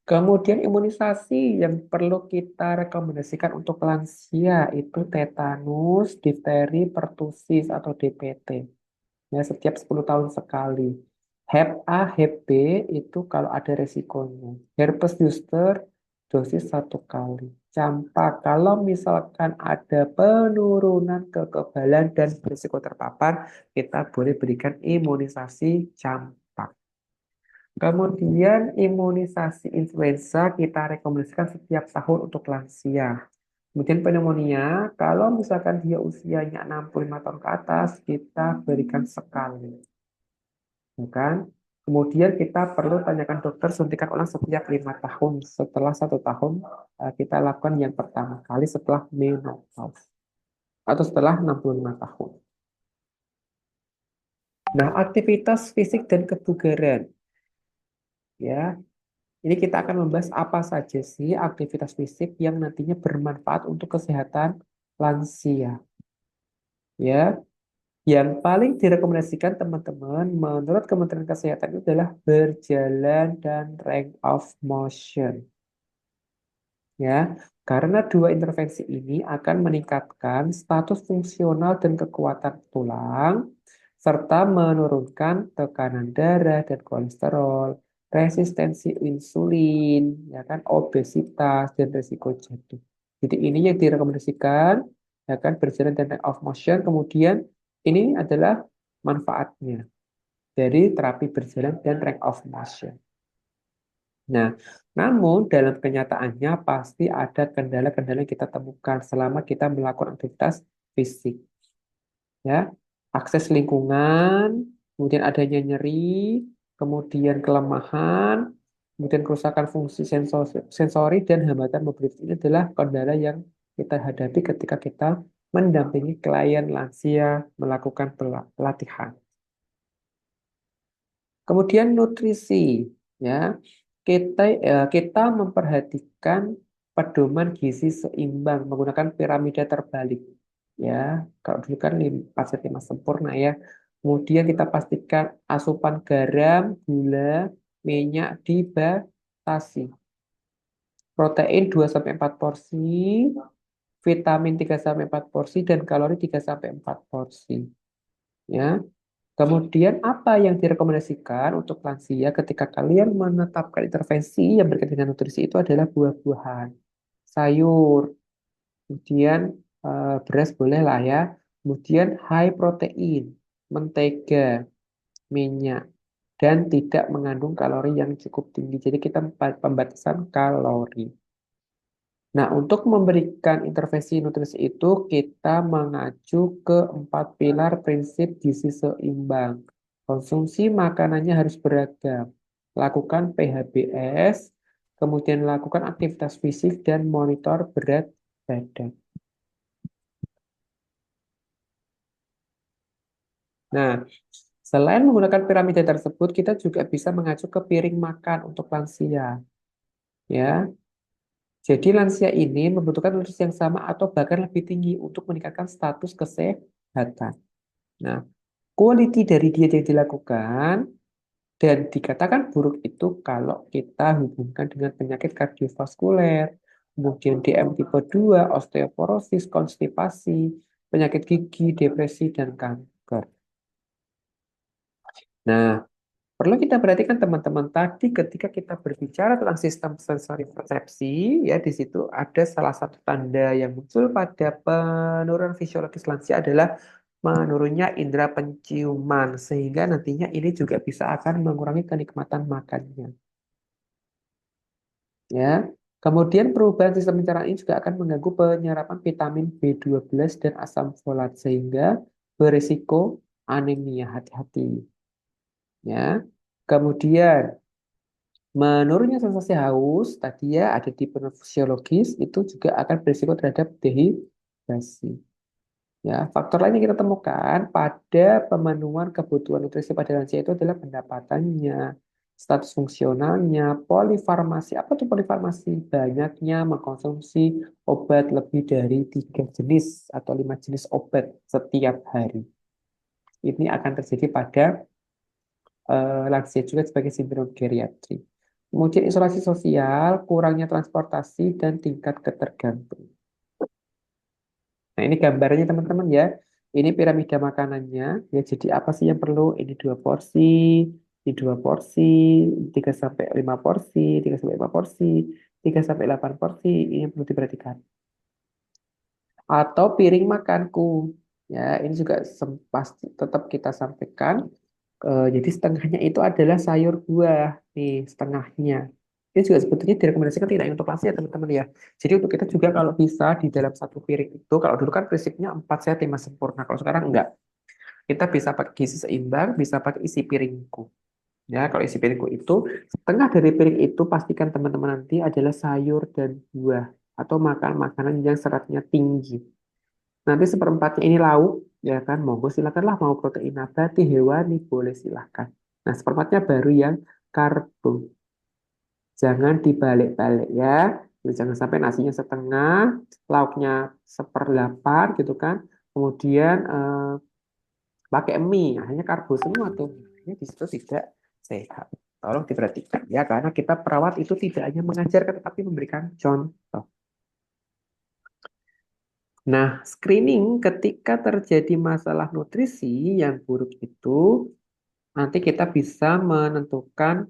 Kemudian imunisasi yang perlu kita rekomendasikan untuk lansia itu tetanus, difteri, pertusis atau DPT. Ya, setiap 10 tahun sekali. Hep A, Hep B itu kalau ada resikonya. Herpes zoster dosis 1 kali. Campak kalau misalkan ada penurunan kekebalan dan risiko terpapar, kita boleh berikan imunisasi campak. Kemudian imunisasi influenza kita rekomendasikan setiap tahun untuk lansia. Kemudian pneumonia, kalau misalkan dia usianya 65 tahun ke atas, kita berikan sekali. Ya kan? Kemudian kita perlu tanyakan dokter suntikan ulang setiap 5 tahun. Setelah 1 tahun, kita lakukan yang pertama kali setelah menopause atau setelah 65 tahun. Nah, aktivitas fisik dan kebugaran, ya. Ini kita akan membahas apa saja sih aktivitas fisik yang nantinya bermanfaat untuk kesehatan lansia. Ya, yang paling direkomendasikan teman-teman menurut Kementerian Kesehatan itu adalah berjalan dan range of motion. Ya, karena dua intervensi ini akan meningkatkan status fungsional dan kekuatan tulang, serta menurunkan tekanan darah dan kolesterol, resistensi insulin, ya kan, obesitas dan risiko jantung. Jadi ini yang direkomendasikan, ya kan, berjalan dan range of motion. Kemudian ini adalah manfaatnya dari terapi berjalan dan range of motion. Nah, namun dalam kenyataannya pasti ada kendala-kendala yang kita temukan selama kita melakukan aktivitas fisik, ya. Akses lingkungan, kemudian adanya nyeri, kemudian kelemahan, kemudian kerusakan fungsi sensori dan hambatan mobilitas ini adalah kendala yang kita hadapi ketika kita mendampingi klien lansia melakukan pelatihan. Kemudian nutrisi, ya. Kita memperhatikan pedoman gizi seimbang menggunakan piramida terbalik, ya. Kalau dulu kan 4 5 sempurna, ya. Kemudian kita pastikan asupan garam, gula, minyak dibatasi. Protein 2 sampai 4 porsi, vitamin 3 sampai 4 porsi dan kalori 3 sampai 4 porsi, ya. Kemudian apa yang direkomendasikan untuk lansia ketika kalian menetapkan intervensi yang berkaitan dengan nutrisi itu adalah buah-buahan, sayur, kemudian beras boleh lah, ya. Kemudian high protein, mentega, minyak, dan tidak mengandung kalori yang cukup tinggi. Jadi kita pembatasan kalori. Nah, untuk memberikan intervensi nutrisi itu, kita mengacu ke 4 pilar prinsip gizi seimbang. Konsumsi makanannya harus beragam. Lakukan PHBS, kemudian lakukan aktivitas fisik dan monitor berat badan. Nah, selain menggunakan piramida tersebut, kita juga bisa mengacu ke piring makan untuk lansia. Ya, jadi lansia ini membutuhkan nutrisi yang sama atau bahkan lebih tinggi untuk meningkatkan status kesehatan. Nah, quality dari diet yang dilakukan dan dikatakan buruk itu kalau kita hubungkan dengan penyakit kardiovaskuler, kemudian DM tipe 2, osteoporosis, konstipasi, penyakit gigi, depresi, dan kanker. Nah, perlu kita perhatikan teman-teman tadi ketika kita berbicara tentang sistem sensori persepsi, ya di situ ada salah satu tanda yang muncul pada penurunan fisiologis lansia adalah menurunnya indera penciuman sehingga nantinya ini juga bisa akan mengurangi kenikmatan makannya, ya. Kemudian perubahan sistem pencernaan ini juga akan mengganggu penyerapan vitamin B12 dan asam folat sehingga berisiko anemia, hati-hati, ya. Kemudian menurunnya sensasi haus tadi, ya, ada di penurunan fisiologis itu juga akan berisiko terhadap dehidrasi. Ya, faktor lain yang kita temukan pada pemenuhan kebutuhan nutrisi pada lansia itu adalah pendapatannya, status fungsionalnya, polifarmasi. Apa tuh polifarmasi? Banyaknya mengkonsumsi obat lebih dari 3 jenis atau 5 jenis obat setiap hari. Ini akan terjadi pada lansia juga sebagai sindrom geriatri. Kemudian isolasi sosial, kurangnya transportasi, dan tingkat ketergantungan. Nah, ini gambarnya teman-teman, ya. Ini piramida makanannya. Ya, jadi apa sih yang perlu? Ini 2 porsi. di 2 porsi, 3 sampai 5 porsi, 3 sampai 5 porsi, 3 sampai 8 porsi, ini yang perlu diperhatikan. Atau piring makanku, ya ini juga pasti tetap kita sampaikan. Jadi setengahnya itu adalah sayur buah, nih setengahnya. Ini juga sebetulnya direkomendasikan tidak untuk pasien ya teman-teman ya. Jadi untuk kita juga kalau bisa di dalam satu piring itu, kalau dulu kan prinsipnya 4 sehat 5 sempurna, kalau sekarang enggak. Kita bisa pakai gizi seimbang, bisa pakai isi piringku. Ya, kalau isi piringku itu setengah dari piring itu pastikan teman-teman nanti adalah sayur dan buah atau makan makanan yang seratnya tinggi. Nanti seperempatnya ini lauk, ya kan? Monggo silakanlah mau protein nabati, hewani, boleh silahkan. Nah, seperempatnya baru yang karbo. Jangan dibalik-balik ya. Jadi jangan sampai nasinya setengah, lauknya 1/8 gitu kan. Kemudian pakai mie, akhirnya karbo semua tuh. Ini di situ tidak sehat. Tolong diperhatikan ya, karena kita perawat itu tidak hanya mengajarkan, tetapi memberikan contoh. Nah, screening ketika terjadi masalah nutrisi yang buruk itu, nanti kita bisa menentukan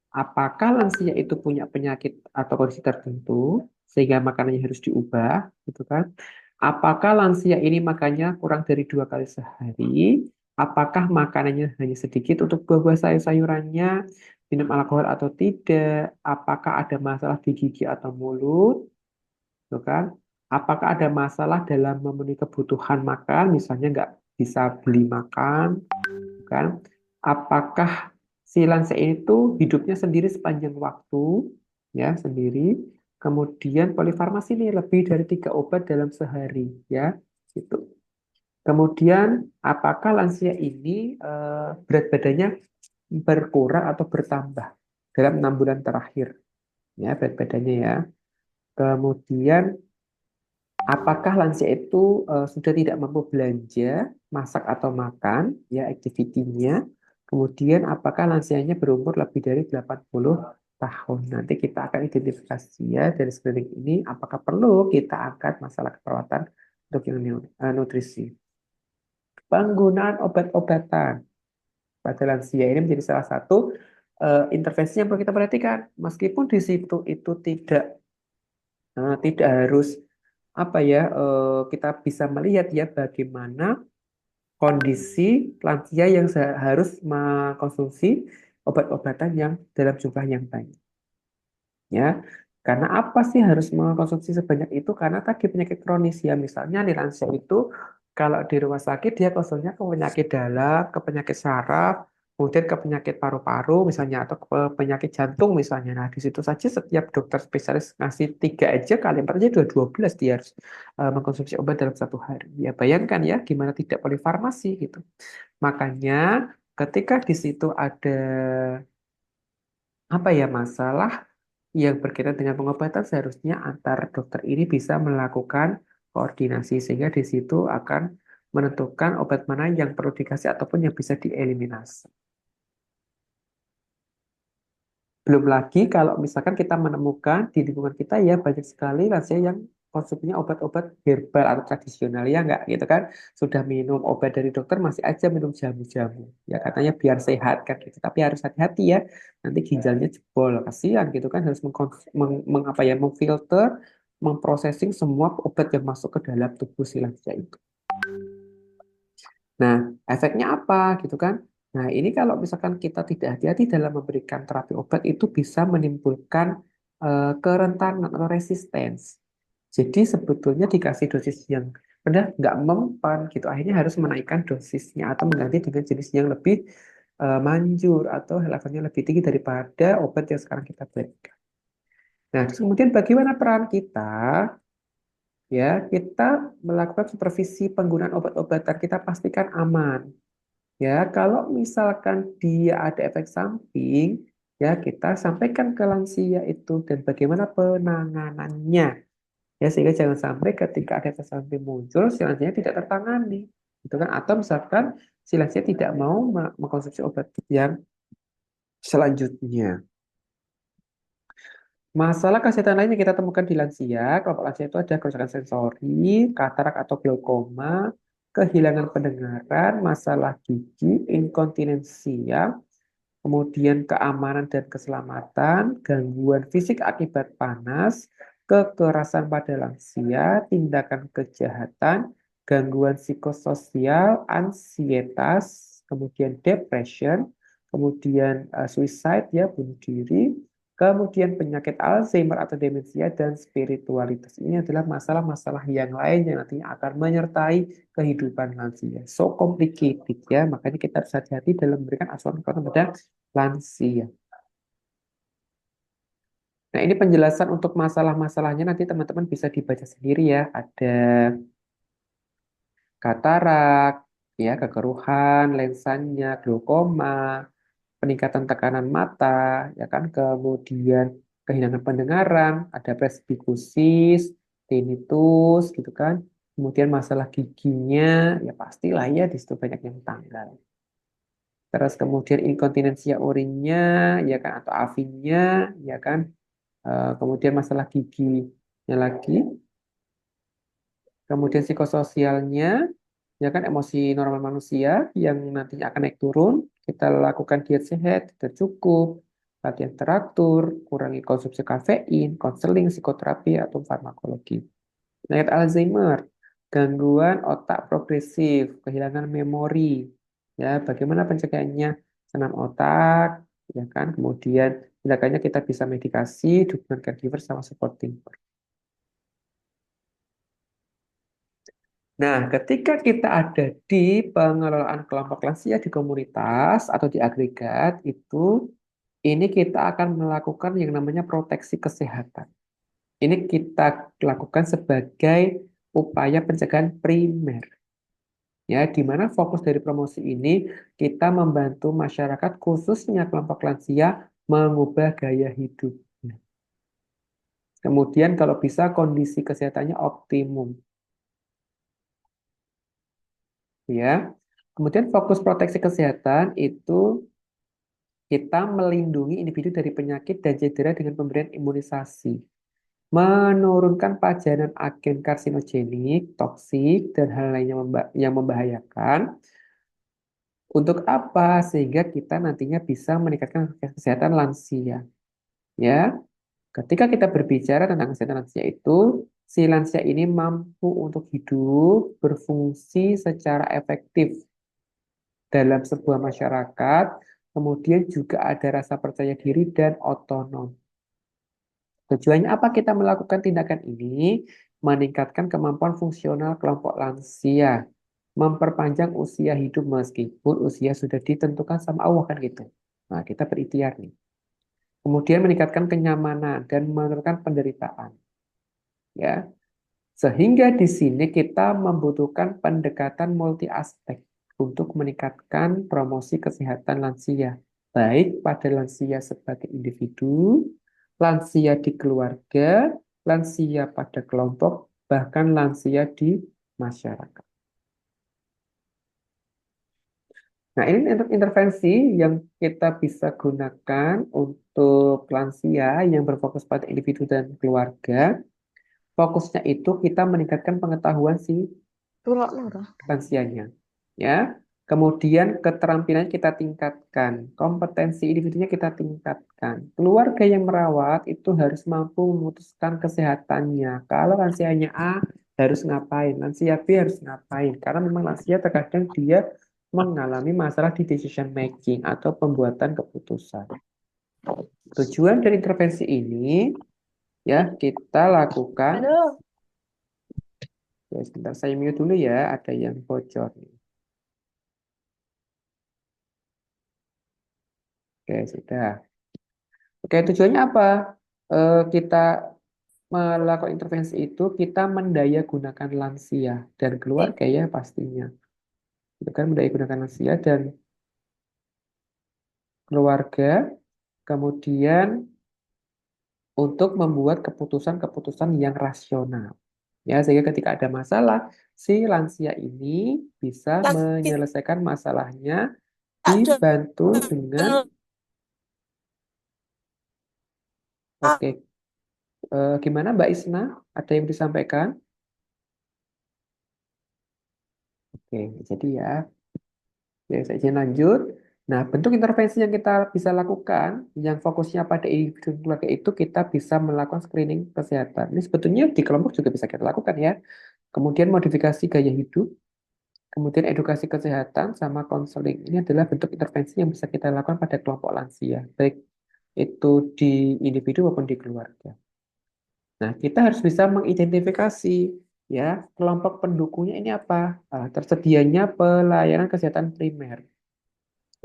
apakah lansia itu punya penyakit atau kondisi tertentu, sehingga makanannya harus diubah, gitu kan? Apakah lansia ini makannya kurang dari 2 kali sehari? Apakah makanannya hanya sedikit untuk buah-buah sayur-sayurannya, minum alkohol atau tidak? Apakah ada masalah di gigi atau mulut? Gitu kan? Apakah ada masalah dalam memenuhi kebutuhan makan, misalnya nggak bisa beli makan, kan? Apakah si lansia itu hidupnya sendiri sepanjang waktu, ya sendiri. Kemudian polifarmasi ini lebih dari 3 obat dalam sehari, ya, gitu. Kemudian apakah lansia ini berat badannya berkurang atau bertambah dalam 6 bulan terakhir, ya berat badannya ya. Kemudian apakah lansia itu sudah tidak mampu belanja, masak atau makan, ya aktivitinya. Kemudian apakah lansianya berumur lebih dari 80 tahun. Nanti kita akan identifikasi ya dari screening ini apakah perlu kita angkat masalah keperawatan untuk yang nutrisi. Penggunaan obat-obatan pada lansia ini menjadi salah satu intervensi yang perlu kita perhatikan. Meskipun di situ itu tidak harus apa ya kita bisa melihat ya bagaimana kondisi lansia yang harus mengkonsumsi obat-obatan yang dalam jumlah yang banyak ya. Karena apa sih harus mengkonsumsi sebanyak itu? Karena tadi penyakit kronis ya, misalnya di lansia itu kalau di rumah sakit dia konsulnya ke penyakit dalam, ke penyakit saraf, kemudian ke penyakit paru-paru misalnya atau ke penyakit jantung misalnya. Nah, di situ saja setiap dokter spesialis ngasih 3 aja kali 4 aja 12 dia harus mengkonsumsi obat dalam 1 hari. Ya bayangkan ya gimana tidak polifarmasi gitu. Makanya ketika di situ ada apa ya masalah yang berkaitan dengan pengobatan seharusnya antar dokter ini bisa melakukan koordinasi sehingga di situ akan menentukan obat mana yang perlu dikasih ataupun yang bisa dieliminasi. Belum lagi kalau misalkan kita menemukan di lingkungan kita ya banyak sekali lansia yang konsumsinya obat-obat herbal atau tradisional ya enggak gitu kan. Sudah minum obat dari dokter masih aja minum jamu-jamu. Ya katanya biar sehat kan gitu. Tapi harus hati-hati ya. Nanti ginjalnya jebol. Kasihan gitu kan harus apa ya memfilter, memprosesing semua obat yang masuk ke dalam tubuh si lansia itu. Nah, efeknya apa gitu kan? Nah, ini kalau misalkan kita tidak hati-hati dalam memberikan terapi obat itu bisa menimbulkan kerentanan atau resistance. Jadi sebetulnya dikasih dosis yang benar nggak mempan gitu. Akhirnya harus menaikkan dosisnya atau mengganti dengan jenis yang lebih manjur atau levelnya lebih tinggi daripada obat yang sekarang kita berikan. Nah, terus kemudian bagaimana peran kita? Ya, kita melakukan supervisi penggunaan obat-obatan kita pastikan aman. Ya, kalau misalkan dia ada efek samping, ya kita sampaikan ke lansia itu dan bagaimana penanganannya. Ya, sehingga jangan sampai ketika ada efek samping muncul, si lansia tidak tertangani. Gitu kan? Atau misalkan si lansia tidak mau mengkonsumsi obat yang selanjutnya. Masalah kesehatan lain yang kita temukan di lansia, kelompok lansia itu ada kerusakan sensori, katarak atau glaukoma, kehilangan pendengaran, masalah gigi, inkontinensia, kemudian keamanan dan keselamatan, gangguan fisik akibat panas, kekerasan pada lansia, tindakan kejahatan, gangguan psikososial, ansietas, kemudian depression, kemudian suicide ya bunuh diri, kemudian penyakit Alzheimer atau demensia dan spiritualitas. Ini adalah masalah-masalah yang lain yang nantinya akan menyertai kehidupan lansia. So complicated ya, makanya kita harus hati-hati dalam memberikan asuhan kepada lansia. Nah, ini penjelasan untuk masalah-masalahnya nanti teman-teman bisa dibaca sendiri ya. Ada katarak, ya, kekeruhan, lensanya, glaukoma, peningkatan tekanan mata, ya kan, kemudian kehilangan pendengaran, ada presbikusis, tinnitus, gitu kan. Kemudian masalah giginya, ya pastilah ya di situ banyak yang tanggal. Terus kemudian inkontinensia urinnya, ya kan, atau AFI-nya, ya kan. Kemudian masalah giginya lagi, kemudian psikososialnya, ya kan, emosi normal manusia yang nantinya akan naik turun. Kita lakukan diet sehat, tidak cukup, latihan teratur, kurangi konsumsi kafein, konseling, psikoterapi, atau farmakologi. Penyakit Alzheimer, gangguan otak progresif, kehilangan memori. Ya, bagaimana pencegahannya? Senam otak, ya kan? Kemudian tindakannya kita bisa medikasi, dukungan caregiver sama supporting. Nah, ketika kita ada di pengelolaan kelompok lansia di komunitas atau di agregat, ini kita akan melakukan yang namanya proteksi kesehatan. Ini kita lakukan sebagai upaya pencegahan primer. Ya, di mana fokus dari promosi ini kita membantu masyarakat khususnya kelompok lansia mengubah gaya hidupnya. Kemudian kalau bisa kondisi kesehatannya optimum, ya. Kemudian fokus proteksi kesehatan itu kita melindungi individu dari penyakit dan cedera dengan pemberian imunisasi, menurunkan pajanan agen karsinogenik, toksik, dan hal lainnya yang membahayakan. Untuk apa? Sehingga kita nantinya bisa meningkatkan kesehatan lansia. Ya, ketika kita berbicara tentang kesehatan lansia itu, si lansia ini mampu untuk hidup, berfungsi secara efektif dalam sebuah masyarakat, kemudian juga ada rasa percaya diri dan otonom. Tujuannya apa kita melakukan tindakan ini? Meningkatkan kemampuan fungsional kelompok lansia, memperpanjang usia hidup meskipun usia sudah ditentukan sama Allah kan gitu. Nah, kita berikhtiar nih. Kemudian meningkatkan kenyamanan dan menurunkan penderitaan, ya. Sehingga di sini kita membutuhkan pendekatan multi aspek untuk meningkatkan promosi kesehatan lansia, baik pada lansia sebagai individu, lansia di keluarga, lansia pada kelompok, bahkan lansia di masyarakat. Nah, ini intervensi yang kita bisa gunakan untuk lansia yang berfokus pada individu dan keluarga. Fokusnya itu kita meningkatkan pengetahuan si Tulok loro. lansianya, ya. Kemudian keterampilan kita tingkatkan, kompetensi individunya kita tingkatkan. Keluarga yang merawat itu harus mampu memutuskan kesehatannya. Kalau lansianya A harus ngapain, lansia B harus ngapain. Karena memang lansia terkadang dia mengalami masalah di decision making atau pembuatan keputusan. Tujuan dari intervensi ini ya kita lakukan. Aduh. Ya, sebentar saya mute dulu ya, ada yang bocor nih. Oke, sudah. Oke, tujuannya apa? Kita melakukan intervensi itu, kita mendaya gunakan lansia dan keluarga ya pastinya. Itu kan mendaya gunakan lansia dan keluarga, kemudian untuk membuat keputusan-keputusan yang rasional. Ya, sehingga ketika ada masalah, si lansia ini bisa menyelesaikan masalahnya dibantu dengan, oke, gimana Mbak Isna? Ada yang disampaikan? Oke, jadi ya, saya izin lanjut. Nah, bentuk intervensi yang kita bisa lakukan, yang fokusnya pada individu dan keluarga itu kita bisa melakukan screening kesehatan. Ini sebetulnya di kelompok juga bisa kita lakukan ya. Kemudian modifikasi gaya hidup, kemudian edukasi kesehatan, sama konseling. Ini adalah bentuk intervensi yang bisa kita lakukan pada kelompok lansia, baik itu di individu maupun di keluarga. Nah, kita harus bisa mengidentifikasi ya kelompok pendukungnya ini apa. Tersedianya pelayanan kesehatan primer,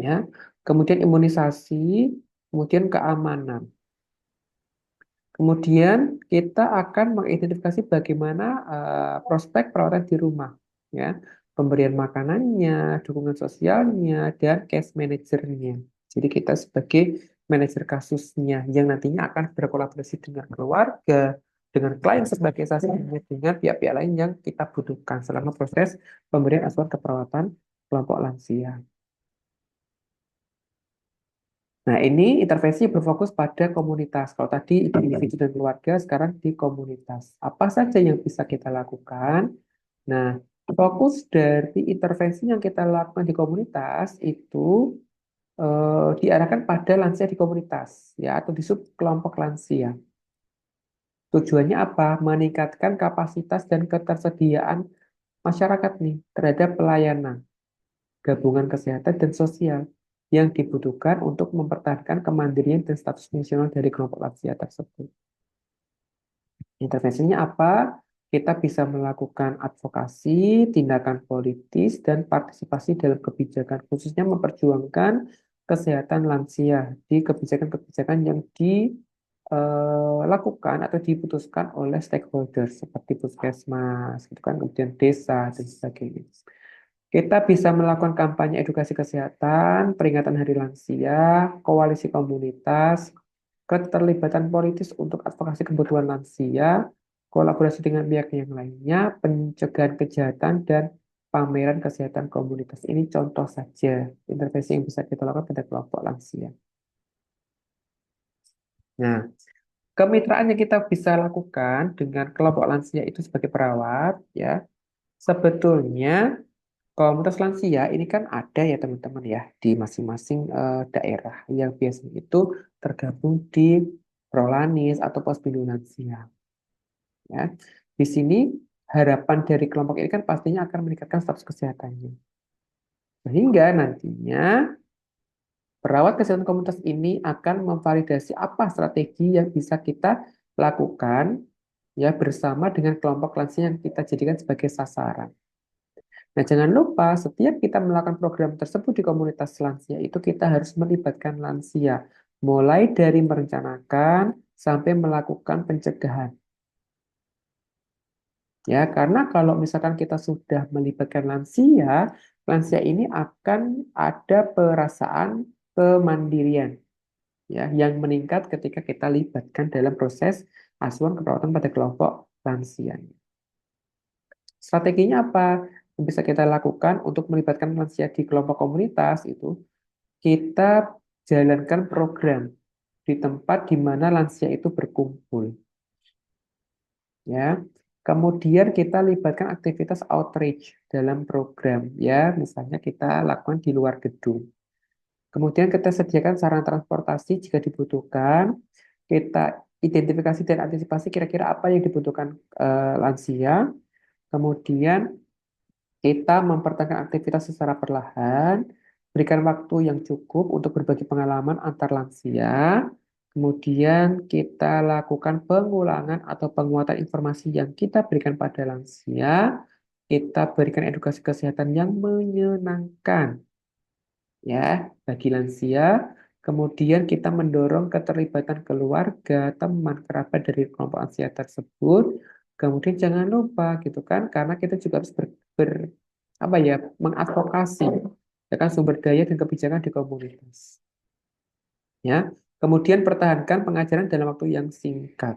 ya, kemudian imunisasi, kemudian keamanan. Kemudian kita akan mengidentifikasi bagaimana prospek perawatan di rumah, ya, pemberian makanannya, dukungan sosialnya, dan case manajernya. Jadi kita sebagai manajer kasusnya yang nantinya akan berkolaborasi dengan keluarga, dengan klien sebagai sasarannya, dengan pihak-pihak lain yang kita butuhkan selama proses pemberian asuhan keperawatan kelompok lansia. Nah, ini intervensi berfokus pada komunitas. Kalau tadi individu dan keluarga, sekarang di komunitas. Apa saja yang bisa kita lakukan? Nah, fokus dari intervensi yang kita lakukan di komunitas itu diarahkan pada lansia di komunitas, ya, atau di sub kelompok lansia. Tujuannya apa? Meningkatkan kapasitas dan ketersediaan masyarakat nih terhadap pelayanan gabungan kesehatan dan sosial yang dibutuhkan untuk mempertahankan kemandirian dan status fungsional dari kelompok lansia tersebut. Intervensinya apa? Kita bisa melakukan advokasi, tindakan politis, dan partisipasi dalam kebijakan, khususnya memperjuangkan kesehatan lansia di kebijakan-kebijakan yang dilakukan atau diputuskan oleh stakeholder seperti puskesmas, gitu kan, kemudian desa dan sebagainya. Kita bisa melakukan kampanye edukasi kesehatan, peringatan Hari Lansia, koalisi komunitas, keterlibatan politis untuk advokasi kebutuhan lansia, kolaborasi dengan pihak yang lainnya, pencegahan kejahatan, dan pameran kesehatan komunitas. Ini contoh saja intervensi yang bisa kita lakukan pada kelompok lansia. Nah, kemitraan yang kita bisa lakukan dengan kelompok lansia itu sebagai perawat, ya, sebetulnya komunitas lansia ini kan ada ya teman-teman ya di masing-masing daerah yang biasanya itu tergabung di Prolanis atau Posyandu Lansia. Ya, di sini harapan dari kelompok ini kan pastinya akan meningkatkan status kesehatannya. Sehingga nantinya perawat kesehatan komunitas ini akan memvalidasi apa strategi yang bisa kita lakukan ya bersama dengan kelompok lansia yang kita jadikan sebagai sasaran. Nah, jangan lupa setiap kita melakukan program tersebut di komunitas lansia itu kita harus melibatkan lansia, mulai dari merencanakan sampai melakukan pencegahan. Ya, karena kalau misalkan kita sudah melibatkan lansia, lansia ini akan ada perasaan kemandirian ya yang meningkat ketika kita libatkan dalam proses asuhan keperawatan pada kelompok lansia. Strateginya apa yang bisa kita lakukan untuk melibatkan lansia di kelompok komunitas itu? Kita jalankan program di tempat di mana lansia itu berkumpul, ya. Kemudian kita libatkan aktivitas outreach dalam program, ya. Misalnya kita lakukan di luar gedung. Kemudian kita sediakan sarana transportasi jika dibutuhkan. Kita identifikasi dan antisipasi kira-kira apa yang dibutuhkan lansia. Kemudian kita mempertahankan aktivitas secara perlahan, berikan waktu yang cukup untuk berbagi pengalaman antar lansia, kemudian kita lakukan pengulangan atau penguatan informasi yang kita berikan pada lansia, kita berikan edukasi kesehatan yang menyenangkan ya bagi lansia, kemudian kita mendorong keterlibatan keluarga, teman, kerabat dari kelompok lansia tersebut. Kemudian jangan lupa gitu kan, karena kita juga harus apa ya, mengadvokasi ya kan sumber daya dan kebijakan di komunitas. Ya, kemudian pertahankan pengajaran dalam waktu yang singkat,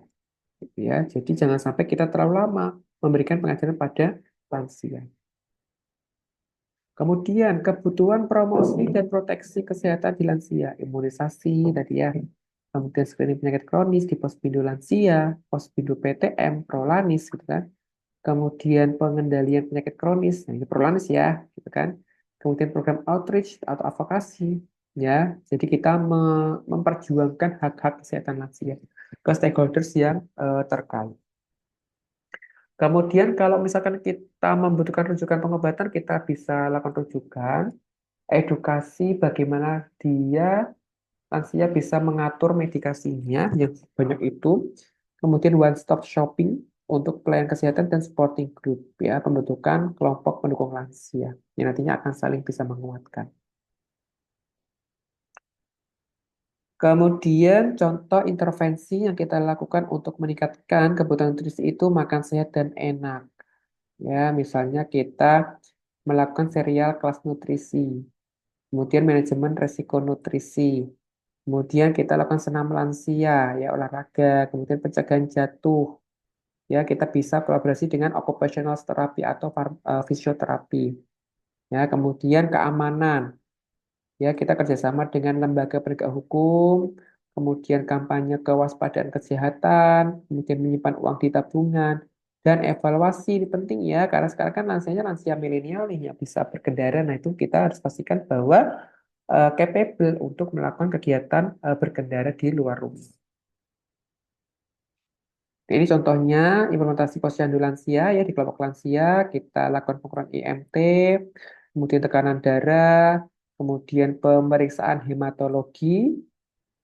gitu ya. Jadi jangan sampai kita terlalu lama memberikan pengajaran pada lansia. Kemudian kebutuhan promosi dan proteksi kesehatan di lansia, imunisasi tadi ya. Kemudian screening penyakit kronis di Posyandu Lansia, Posyandu PTM, Prolanis gitu kan. Kemudian pengendalian penyakit kronis, nah ini Prolanis ya, gitu kan. Kemudian program outreach atau advokasi, ya. Jadi kita memperjuangkan hak-hak kesehatan lansia ke stakeholders yang terkait. Kemudian kalau misalkan kita membutuhkan rujukan pengobatan, kita bisa lakukan rujukan, edukasi bagaimana dia lansia bisa mengatur medikasinya yang banyak itu. Kemudian one stop shopping untuk pelayanan kesehatan dan supporting group ya, pembentukan kelompok pendukung lansia yang nantinya akan saling bisa menguatkan. Kemudian contoh intervensi yang kita lakukan untuk meningkatkan kebutuhan nutrisi itu makan sehat dan enak. Ya, misalnya kita melakukan serial kelas nutrisi, kemudian manajemen resiko nutrisi, kemudian kita lakukan senam lansia, ya olahraga, kemudian pencegahan jatuh, ya kita bisa kolaborasi dengan occupational therapy atau fisioterapi, ya kemudian keamanan, ya kita kerjasama dengan lembaga penegak hukum, kemudian kampanye kewaspadaan kesehatan, kemudian menyimpan uang di tabungan, dan evaluasi ini penting ya, karena sekarang kan lansianya lansia milenial nih yang bisa berkendara, nah itu kita harus pastikan bahwa capable untuk melakukan kegiatan berkendara di luar rumah. Nah, ini contohnya implementasi posyandu lansia ya di kelompok lansia kita lakukan pengukuran IMT, kemudian tekanan darah, kemudian pemeriksaan hematologi,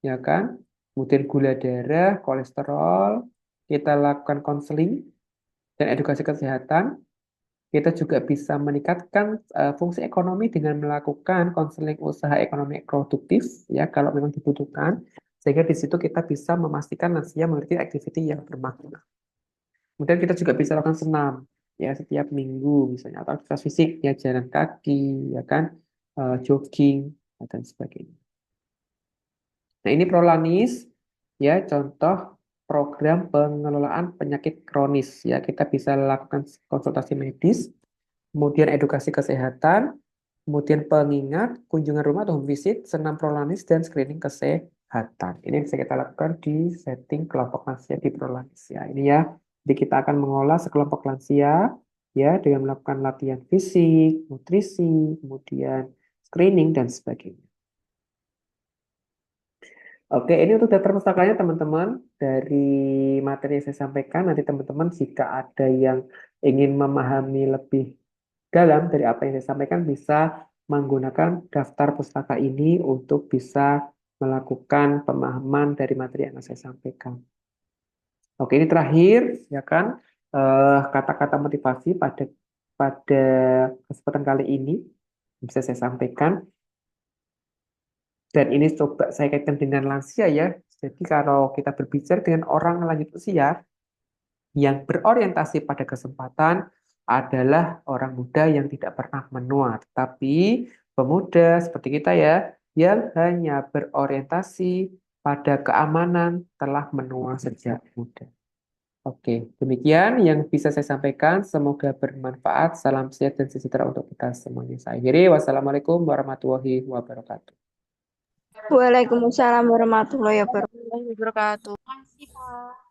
ya kan, kemudian gula darah, kolesterol, kita lakukan konseling dan edukasi kesehatan. Kita juga bisa meningkatkan fungsi ekonomi dengan melakukan konseling usaha ekonomi produktif ya kalau memang dibutuhkan. Sehingga di situ kita bisa memastikan lansia memiliki aktiviti yang bermakna. Kemudian kita juga bisa lakukan senam ya setiap minggu misalnya atau aktivitas fisik ya jalan kaki ya kan jogging dan sebagainya. Nah, ini Prolanis ya contoh program pengelolaan penyakit kronis ya kita bisa lakukan konsultasi medis, kemudian edukasi kesehatan, kemudian pengingat, kunjungan rumah atau home visit, senam Prolanis dan screening kesehatan. Ini yang bisa kita lakukan di setting kelompok lansia di Prolanis ya. Ini ya. Jadi kita akan mengolah sekelompok lansia ya dengan melakukan latihan fisik, nutrisi, kemudian screening dan sebagainya. Oke, ini untuk daftar pustakanya teman-teman dari materi yang saya sampaikan. Nanti teman-teman jika ada yang ingin memahami lebih dalam dari apa yang saya sampaikan bisa menggunakan daftar pustaka ini untuk bisa melakukan pemahaman dari materi yang saya sampaikan. Oke, ini terakhir ya kan kata-kata motivasi pada pada kesempatan kali ini bisa saya sampaikan. Dan ini coba saya kaitkan dengan lansia ya. Jadi kalau kita berbicara dengan orang lanjut usia yang berorientasi pada kesempatan adalah orang muda yang tidak pernah menua, tetapi pemuda seperti kita ya, yang hanya berorientasi pada keamanan telah menua sejak muda. Oke, demikian yang bisa saya sampaikan. Semoga bermanfaat. Salam sehat dan sejahtera untuk kita semuanya. Saya akhiri. Wassalamualaikum warahmatullahi wabarakatuh. Waalaikumsalam warahmatullahi wabarakatuh. Wabarakatuh. Terima kasih, Pak.